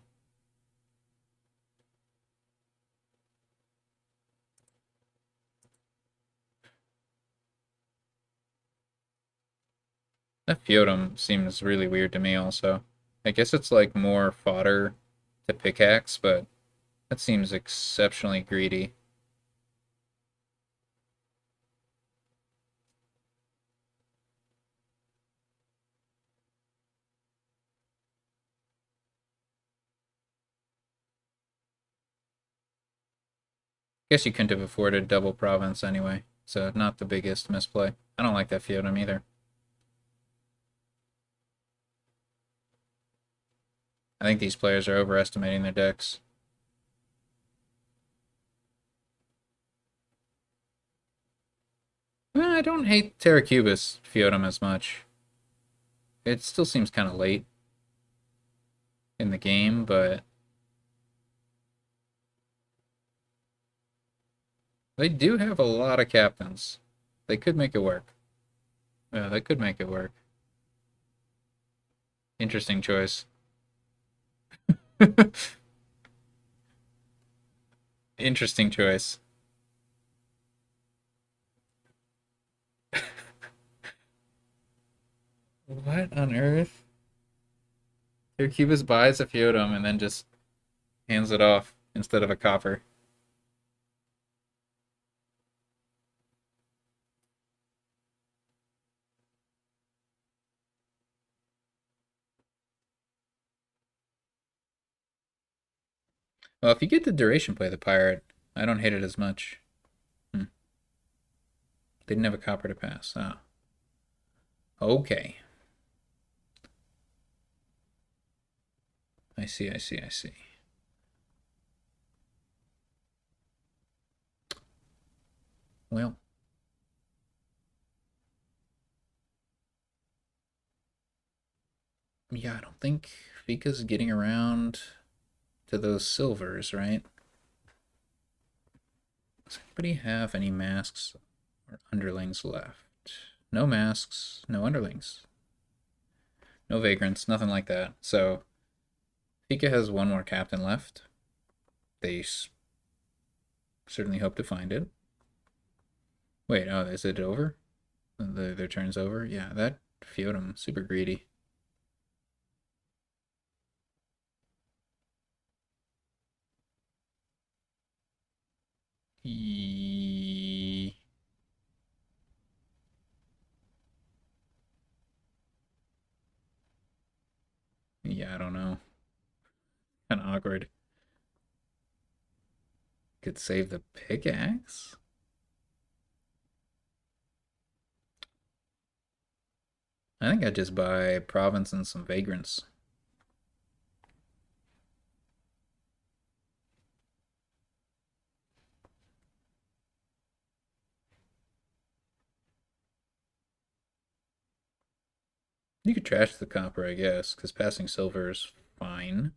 That Feodum seems really weird to me also. I guess it's like more fodder to pickaxe, but that seems exceptionally greedy. Guess you couldn't have afforded double province anyway, so not the biggest misplay. I don't like that Feodum either. I think these players are overestimating their decks. Well, I don't hate terracubist Feodum as much. It still seems kind of late in the game, but they do have a lot of captains. They could make it work. Yeah, they could make it work. Interesting choice. Interesting choice. What on earth? Terracubus buys a Feodum and then just hands it off instead of a copper. Well, if you get the duration play the pirate, I don't hate it as much. Hmm. They didn't have a copper to pass. Ah. Okay. I see, I see, I see. Well, yeah, I don't think phika's getting around to those silvers, right? Does anybody have any masks or underlings left? No masks, no underlings. No vagrants, nothing like that. So, phika has one more captain left. They certainly hope to find it. Wait, oh, is it over? Their turn's over? Yeah, that Feodum, super greedy. Yeah, I don't know. Kind of awkward. Could save the pickaxe? I think I'd just buy province and some vagrants. You could trash the copper, I guess, because passing silver is fine.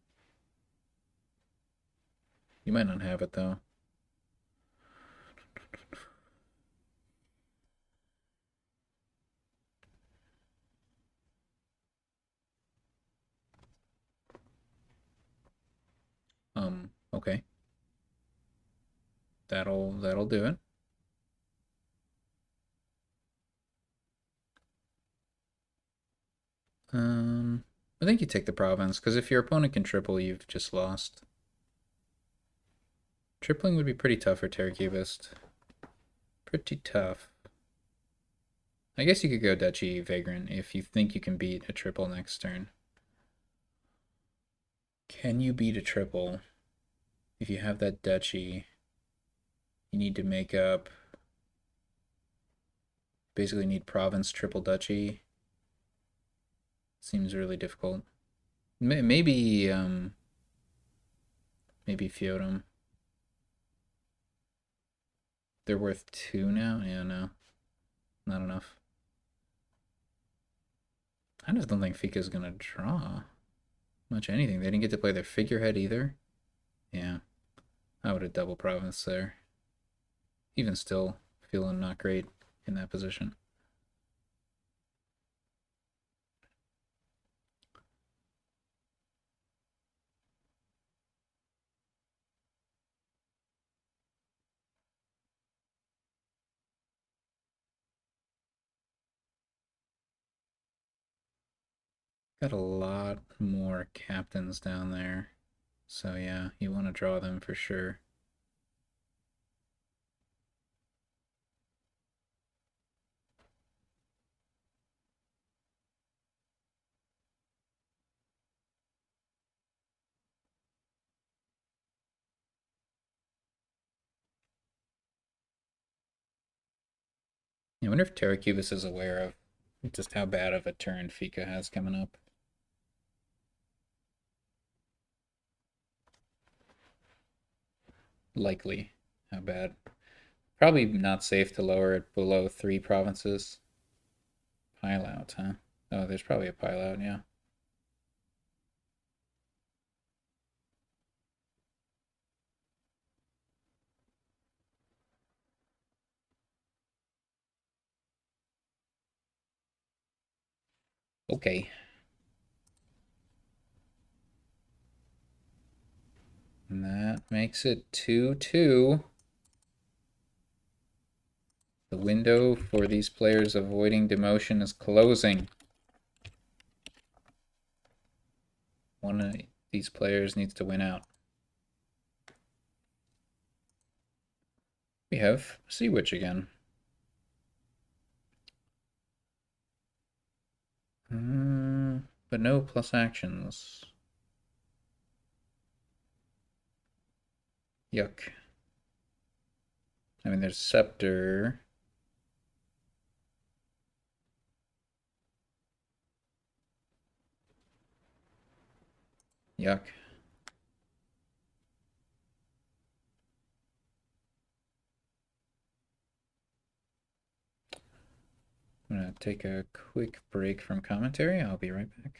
You might not have it, though. Okay. That'll do it. I think you take the province, because if your opponent can triple, you've just lost. Tripling would be pretty tough for terracubist. Pretty tough. I guess you could go Duchy Vagrant if you think you can beat a triple next turn. Can you beat a triple? If you have that Duchy, you need to make up. Basically, need province triple Duchy. Seems really difficult. Maybe maybe Feodum. They're worth 2 now. Yeah, no, not enough. I just don't think Fika's gonna draw much anything. They didn't get to play their figurehead either. Yeah, I would have double province there. Even still, feeling not great in that position. Got a lot more captains down there. So yeah, you want to draw them for sure. I wonder if terracubist is aware of just how bad of a turn Fika has coming up. Likely how bad. Probably not safe to lower it below 3 provinces. Pile out, huh? Oh, there's probably a pile out, yeah. Okay. And that makes it 2-2. The window for these players avoiding demotion is closing. One of these players needs to win out. We have Sea Witch again. But no plus actions. Yuck. I mean, there's Scepter. Yuck. I'm gonna take a quick break from commentary. I'll be right back.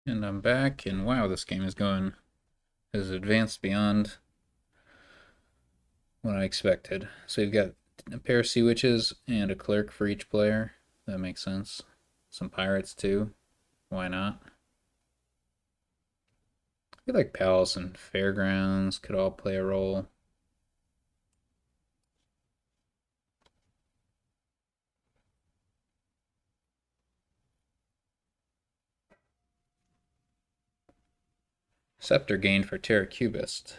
And I'm back, and wow, this game has advanced beyond what I expected. So you've got a pair of Sea Witches and a Clerk for each player. That makes sense. Some Pirates too. Why not? I feel like Palace and Fairgrounds could all play a role. Scepter gained for terracubist.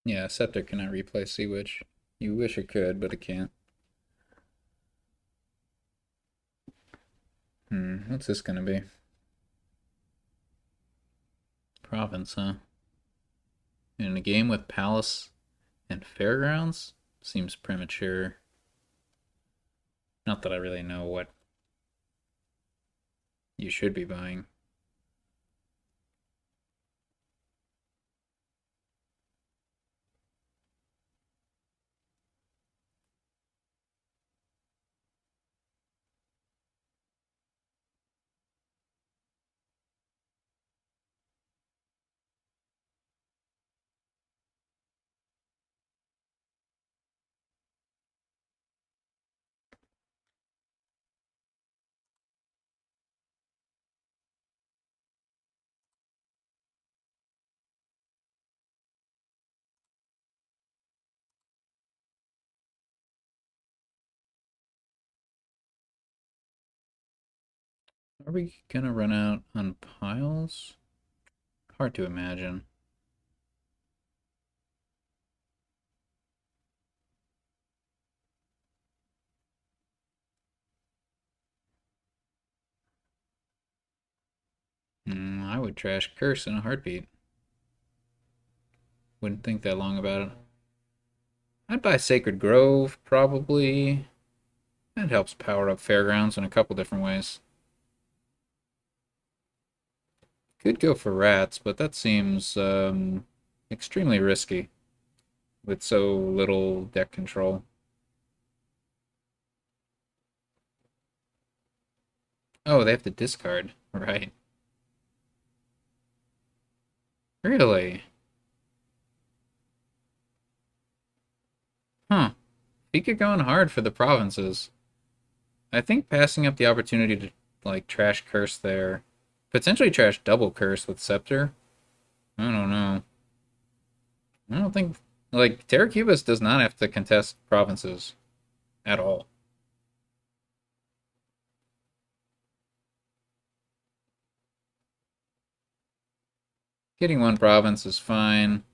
Yeah, Scepter cannot replace Sea Witch. You wish it could, but it can't. What's this gonna be? Province, huh? In a game with Palace and Fairgrounds? Seems premature. Not that I really know what you should be buying. Are we gonna run out on piles? Hard to imagine. I would trash Curse in a heartbeat. Wouldn't think that long about it. I'd buy Sacred Grove, probably. That helps power up Fairgrounds in a couple different ways. Could go for Rats, but that seems extremely risky with so little deck control. Oh, they have to discard. Right. Really? Huh. Phika going hard for the provinces. I think passing up the opportunity to like trash Curse there, potentially trash double Curse with Scepter. I don't know. I don't think like Terracubist does not have to contest provinces at all. Getting one province is fine,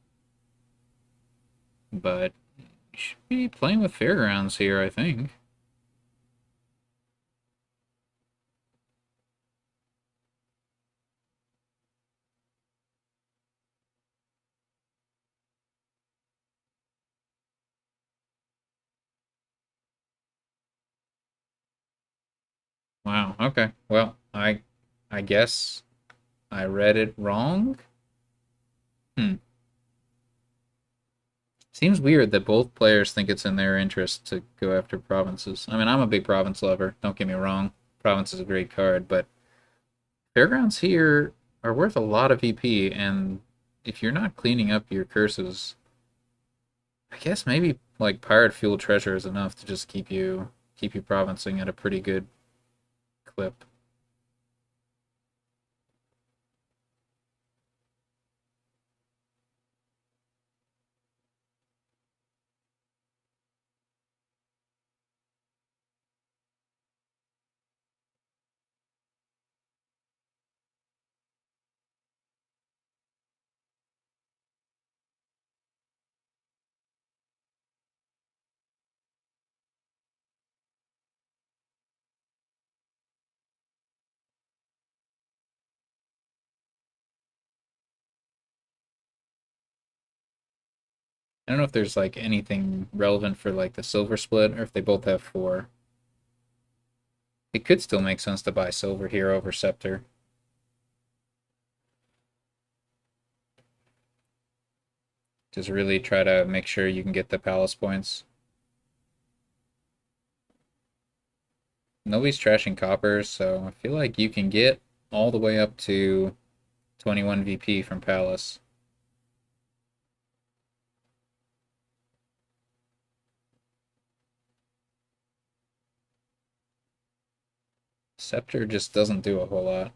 but you should be playing with Fairgrounds here, I think. Wow. Okay. Well, I guess I read it wrong. Hmm. Seems weird that both players think it's in their interest to go after provinces. I mean, I'm a big province lover. Don't get me wrong. Province is a great card, but Fairgrounds here are worth a lot of VP, and if you're not cleaning up your curses, I guess maybe like Pirate Fuel Treasure is enough to just keep you provincing at a pretty good clip. I don't know if there's like anything relevant for like the silver split or if they both have four. It could still make sense to buy silver here over Scepter. Just really try to make sure you can get the palace points. Nobody's trashing coppers, so I feel like you can get all the way up to 21 VP from palace. Scepter just doesn't do a whole lot.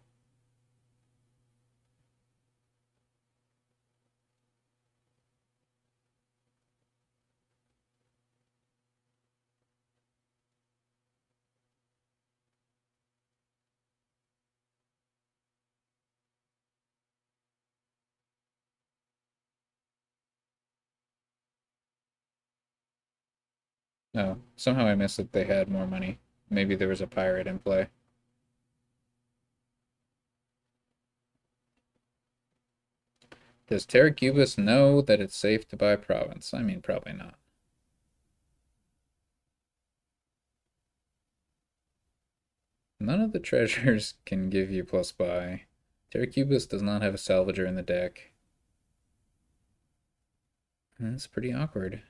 Oh, somehow I missed that they had more money. Maybe there was a pirate in play. Does Terracubus know that it's safe to buy province? I mean, probably not. None of the treasures can give you plus buy. Terracubus does not have a salvager in the deck. That's pretty awkward.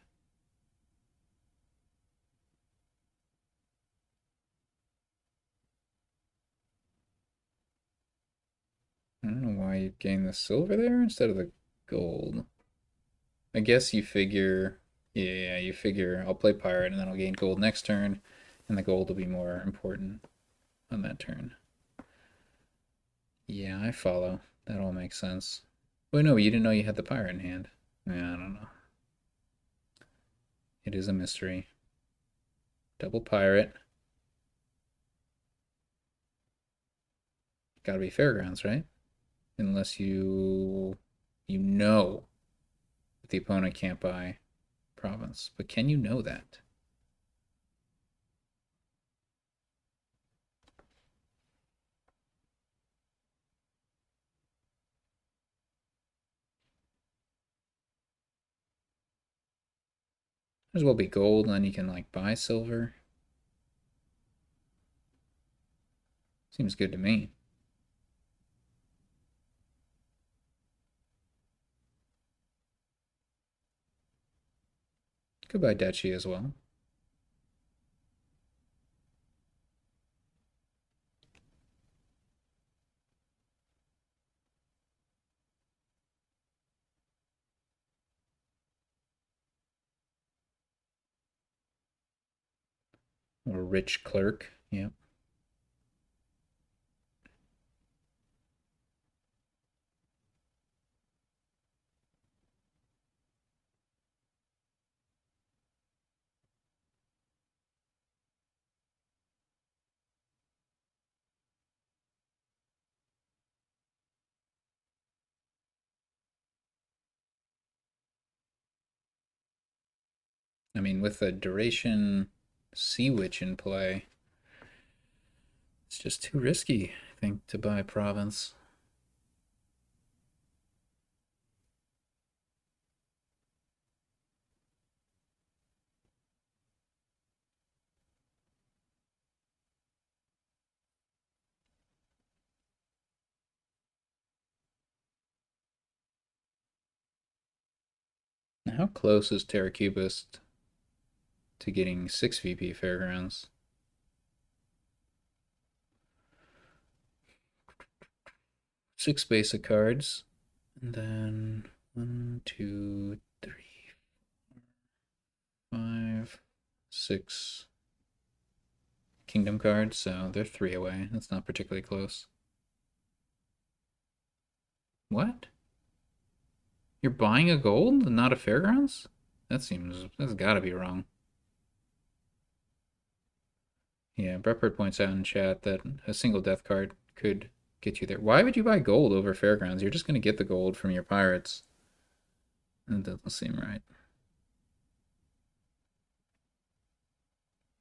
I don't know why you gain the silver there instead of the gold. I guess you figure, yeah, you figure I'll play pirate and then I'll gain gold next turn, and the gold will be more important on that turn. Yeah, I follow. That all makes sense. Wait, no, you didn't know you had the pirate in hand. Yeah, I don't know. It is a mystery. Double pirate. Gotta be fairgrounds, right? Unless you know that the opponent can't buy province. But can you know that? Might as well be gold, and then you can like buy silver. Seems good to me. Could buy duchy as well. Or rich clerk. Yep. I mean, with the duration Sea Witch in play, it's just too risky, I think, to buy province. How close is terracubist to getting 6 VP Fairgrounds? 6 basic cards. And then 1, 2, 3, 5, 6 kingdom cards, so they're 3 away. That's not particularly close. What? You're buying a gold and not a fairgrounds? That's gotta be wrong. Yeah, Breppert points out in chat that a single death card could get you there. Why would you buy gold over fairgrounds? You're just gonna get the gold from your pirates. That doesn't seem right.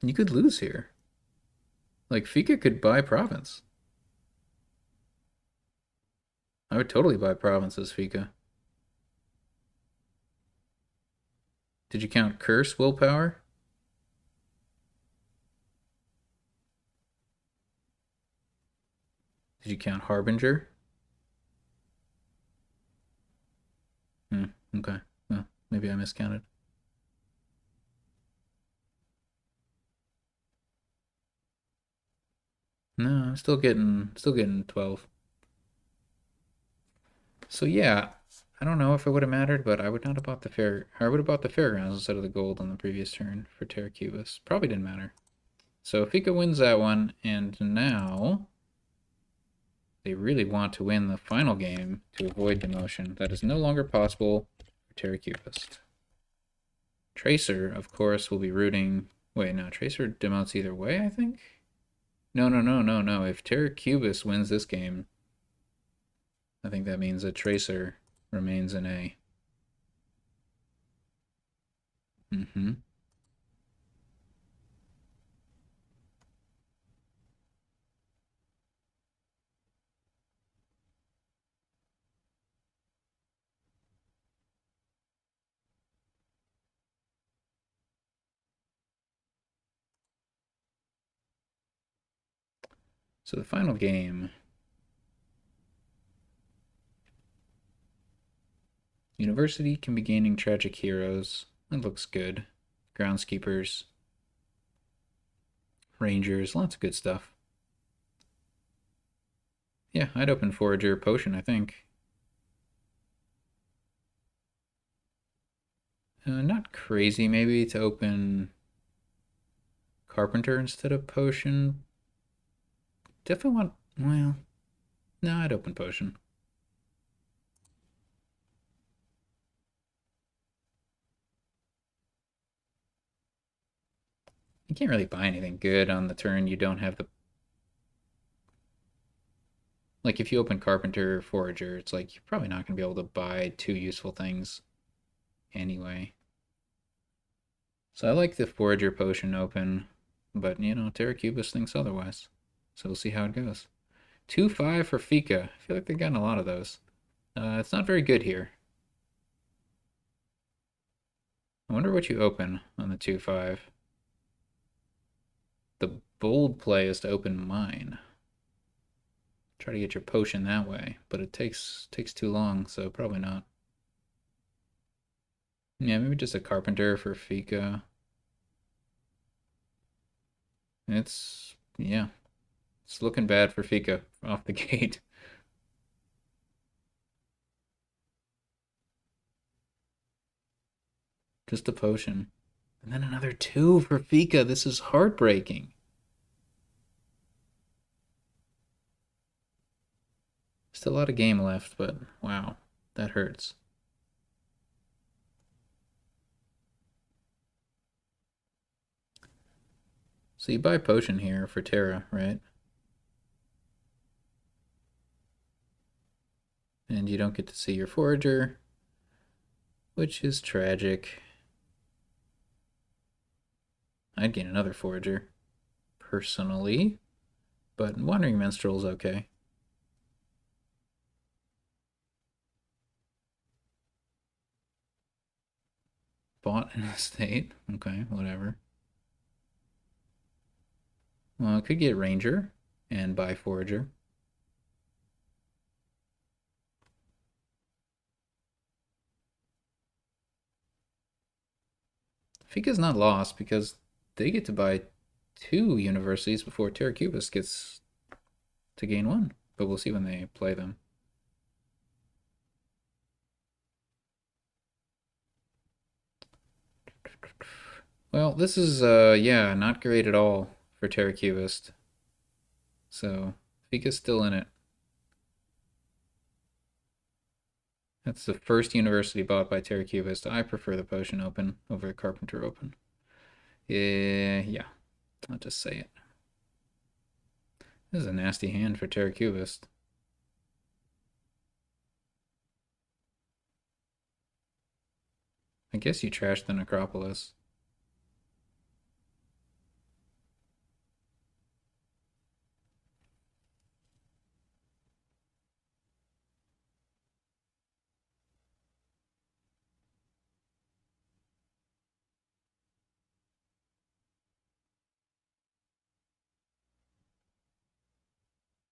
You could lose here. Like, phika could buy province. I would totally buy provinces, phika. Did you count curse willpower? Did you count harbinger? Okay. Well, maybe I miscounted. No, I'm still getting 12. So yeah, I don't know if it would have mattered, but I would not have bought the fair. I would have bought the fairgrounds instead of the gold on the previous turn for terracubist. Probably didn't matter. So phika wins that one, and now they really want to win the final game to avoid demotion. That is no longer possible for terracubist. Tracer, of course, will be rooting. Wait, no, Tracer demotes either way, I think? No, no, no, no, no. If terracubist wins this game, I think that means that Tracer remains in A. Mm-hmm. So the final game. University can be gaining tragic heroes. That looks good. Groundskeepers. Rangers. Lots of good stuff. Yeah, I'd open Forager Potion, I think. Not crazy, maybe, to open Carpenter instead of Potion. Definitely want... Well, no, I'd open Potion. You can't really buy anything good on the turn you don't have the... Like if you open Carpenter or Forager, it's like you're probably not going to be able to buy two useful things anyway. So I like the Forager potion open, but you know, terracubist thinks otherwise. So we'll see how it goes. 2-5 for phika. I feel like they've gotten a lot of those. It's not very good here. I wonder what you open on the 2-5. The bold play is to open mine. Try to get your potion that way, but it takes too long, so probably not. Yeah, maybe just a carpenter for phika. Yeah, it's looking bad for phika off the gate. Just a potion. And then another 2 for phika. This is heartbreaking. Still a lot of game left, but wow, that hurts. So you buy potion here for Terra, right? And you don't get to see your forager, which is tragic. I'd gain another forager, personally, but Wandering Minstrel's okay. Bought an estate, okay, whatever. Well, I could get Ranger and buy Forager. Fika's not lost because they get to buy 2 universities before terracubist gets to gain 1. But we'll see when they play them. Well, this is, yeah, not great at all for terracubist. So, Fika's still in it. That's the first university bought by terracubist. I prefer the potion open over the carpenter open. Yeah, I'll just say it. This is a nasty hand for terracubist. I guess you trashed the necropolis.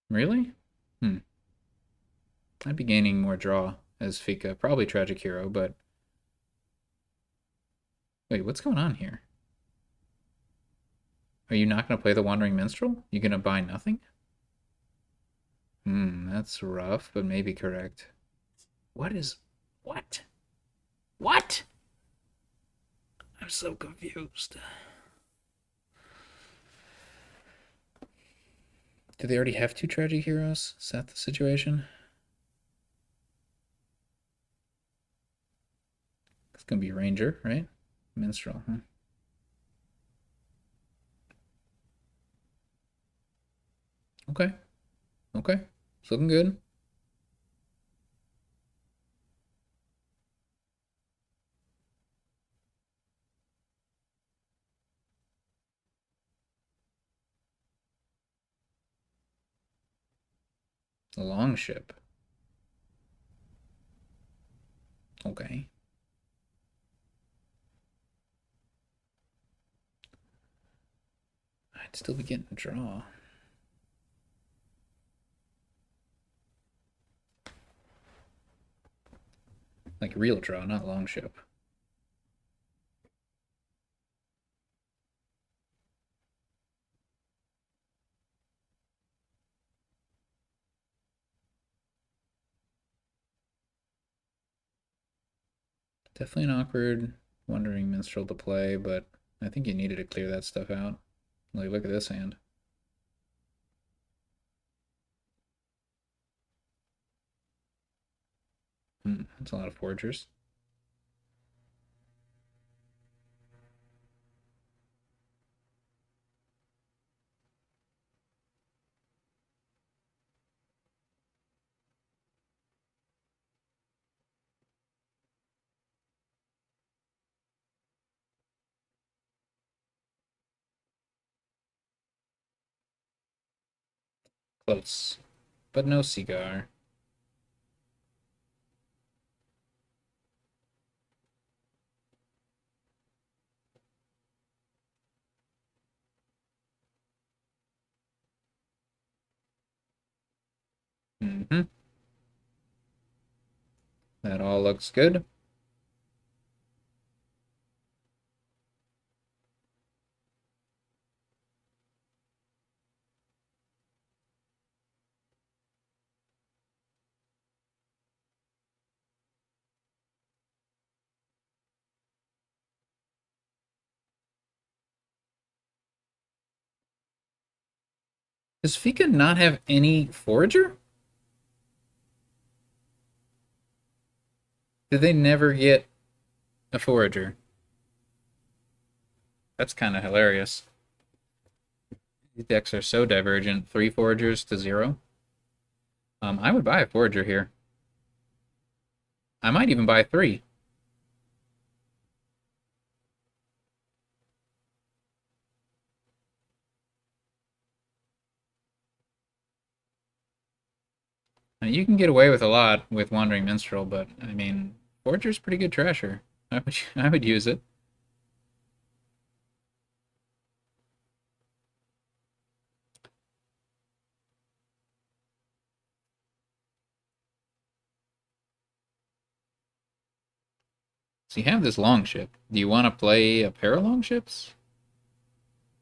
Really? Hmm. I'd be gaining more draw as Fika. Probably Tragic Hero, but... Wait, what's going on here? Are you not going to play the Wandering Minstrel? You going to buy nothing? That's rough, but maybe correct. What is... What? What? I'm so confused. Do they already have 2 Tragic Heroes? Is that the situation? It's going to be Ranger, right? Minstrel, huh? Okay. Okay. It's looking good. The long ship. Okay. I'd still be getting a draw. Like real draw, not long ship. Definitely an awkward Wandering Minstrel to play, but I think you needed to clear that stuff out. Like, look at this hand. That's a lot of forgers. Close. But no cigar. Mm-hmm. That all looks good. Does phika not have any forager? Did they never get a forager? That's kind of hilarious. These decks are so divergent. 3 foragers to 0. I would buy a forager here. I might even buy 3. You can get away with a lot with Wandering Minstrel, but I mean, forager's pretty good trasher. I would use it. So you have this longship. Do you want to play a pair of longships?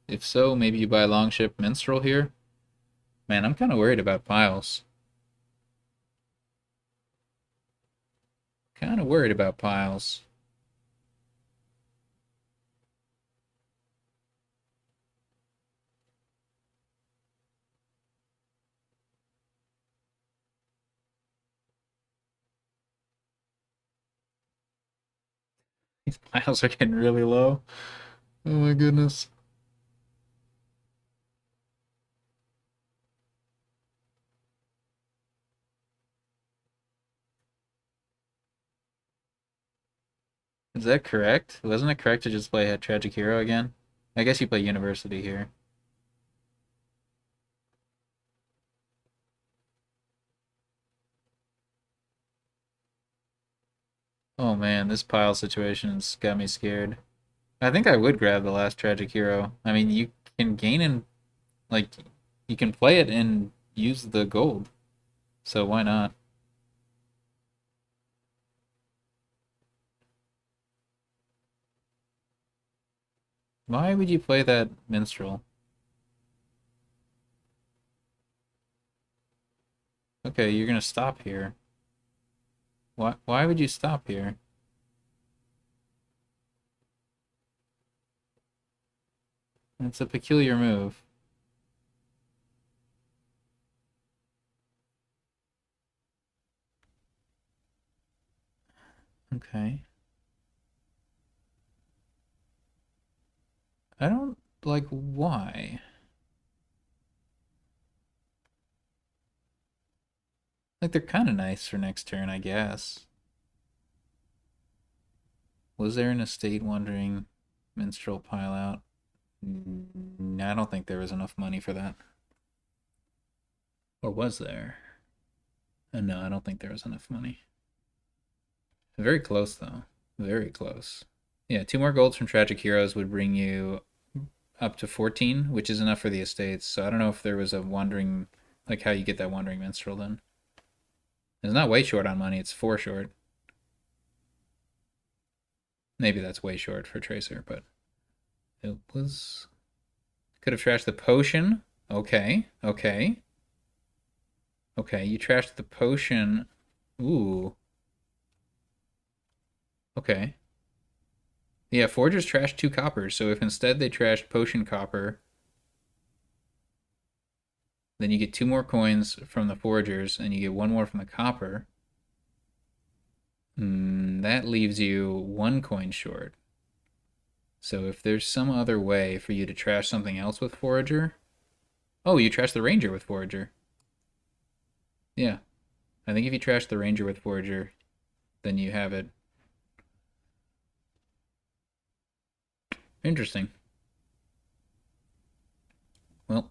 If so, maybe you buy longship Minstrel here. Man, I'm kind of worried about piles. Kind of worried about piles. These piles are getting really low. Oh my goodness. Is that correct? Wasn't it correct to just play a Tragic Hero again? I guess you play University here. Oh man, this pile situation's got me scared. I think I would grab the last Tragic Hero. I mean, you can gain and like you can play it and use the gold. So why not? Why would you play that minstrel? Okay, you're gonna stop here. Why would you stop here? It's a peculiar move. Okay. I don't like why. Like they're kind of nice for next turn, I guess. Was there an estate wandering minstrel pile out? I don't think there was enough money for that. Or was there? No, I don't think there was enough money. Very close though. Very close. Yeah, 2 more golds from Tragic Heroes would bring you up to 14, which is enough for the estates. So I don't know if there was a wandering, like how you get that wandering minstrel then. It's not way short on money, it's 4 short. Maybe that's way short for Tracer, but it was. Could have trashed the potion. Okay, okay. Okay, you trashed the potion. Ooh. Okay. Yeah, forgers trashed 2 coppers, so if instead they trashed potion copper, then you get 2 more coins from the forgers, and you get 1 more from the copper. That leaves you 1 coin short. So if there's some other way for you to trash something else with forager. Oh, you trash the ranger with forager. Yeah. I think if you trash the ranger with forager, then you have it. Interesting. Well,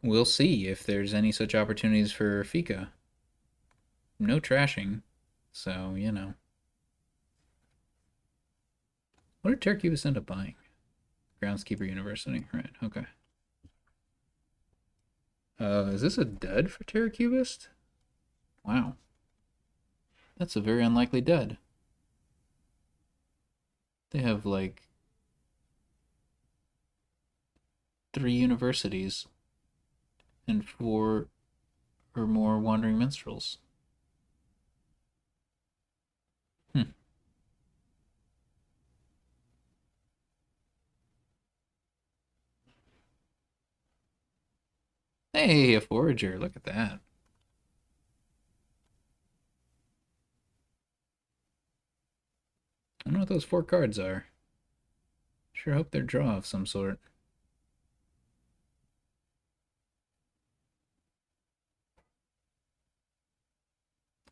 we'll see if there's any such opportunities for phika. No trashing, so, you know. What did terracubist end up buying? Groundskeeper University, right, okay. Is this a dud for terracubist? Wow. That's a very unlikely dud. They have like 3 universities and 4 or more wandering minstrels. Hey, a forager, look at that. I don't know what those 4 cards are. Sure hope they're draw of some sort.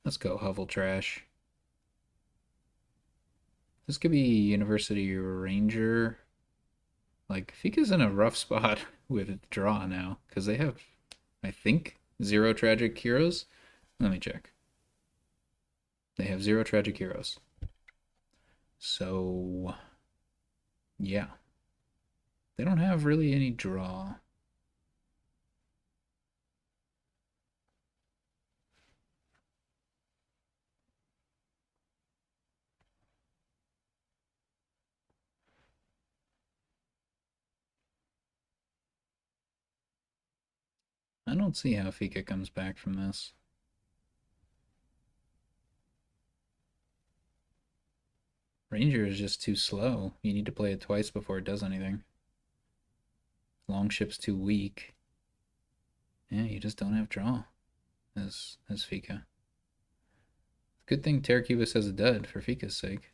Let's go, Hovel Trash. This could be University Ranger. Like, Fika's in a rough spot with draw now, because they have, I think, 0 tragic heroes. Let me check. They have 0 tragic heroes. So, yeah. They don't have really any draw. I don't see how Fika comes back from this. Ranger is just too slow. You need to play it twice before it does anything. Longship's too weak. Yeah, you just don't have draw as Fika. Good thing terracubist has a dud for Fika's sake.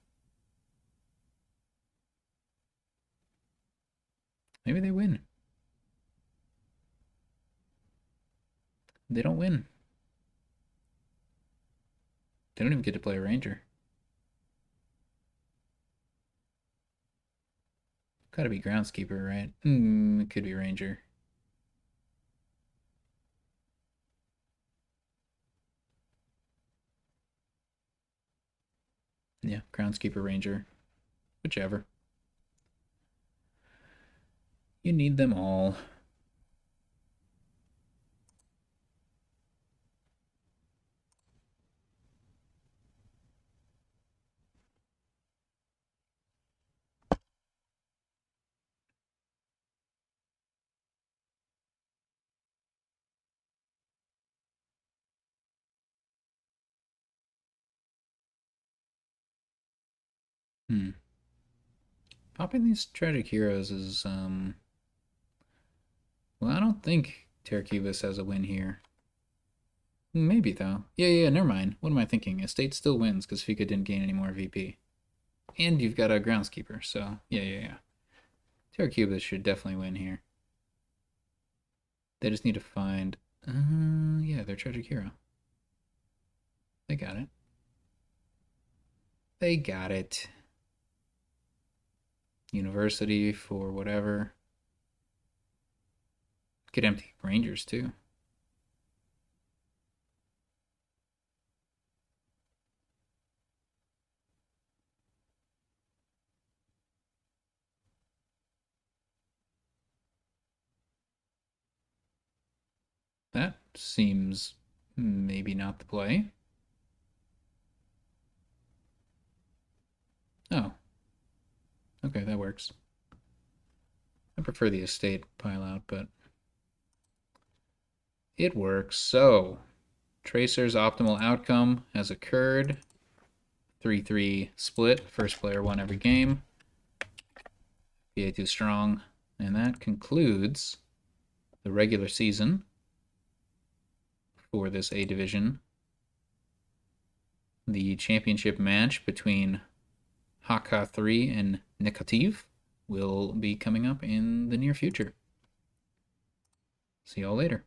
Maybe they win. They don't win. They don't even get to play a ranger. Gotta be groundskeeper, right? It could be ranger. Yeah, groundskeeper, ranger. Whichever. You need them all. Popping these tragic heroes is, well, I don't think terracubist has a win here. Maybe, though. Yeah, never mind. What am I thinking? Estate still wins because Fika didn't gain any more VP. And you've got a groundskeeper, so yeah. Terracubist should definitely win here. They just need to find, yeah, their tragic hero. They got it. They got it. University for whatever. Could empty Rangers too. That seems maybe not the play. Oh. Okay, that works. I prefer the estate pile out, but it works. So, Tracer's optimal outcome has occurred. 3-3 split. First player won every game. PA too strong. And that concludes the regular season for this A division. The championship match between Haka 3 and Nikativ will be coming up in the near future. See y'all later.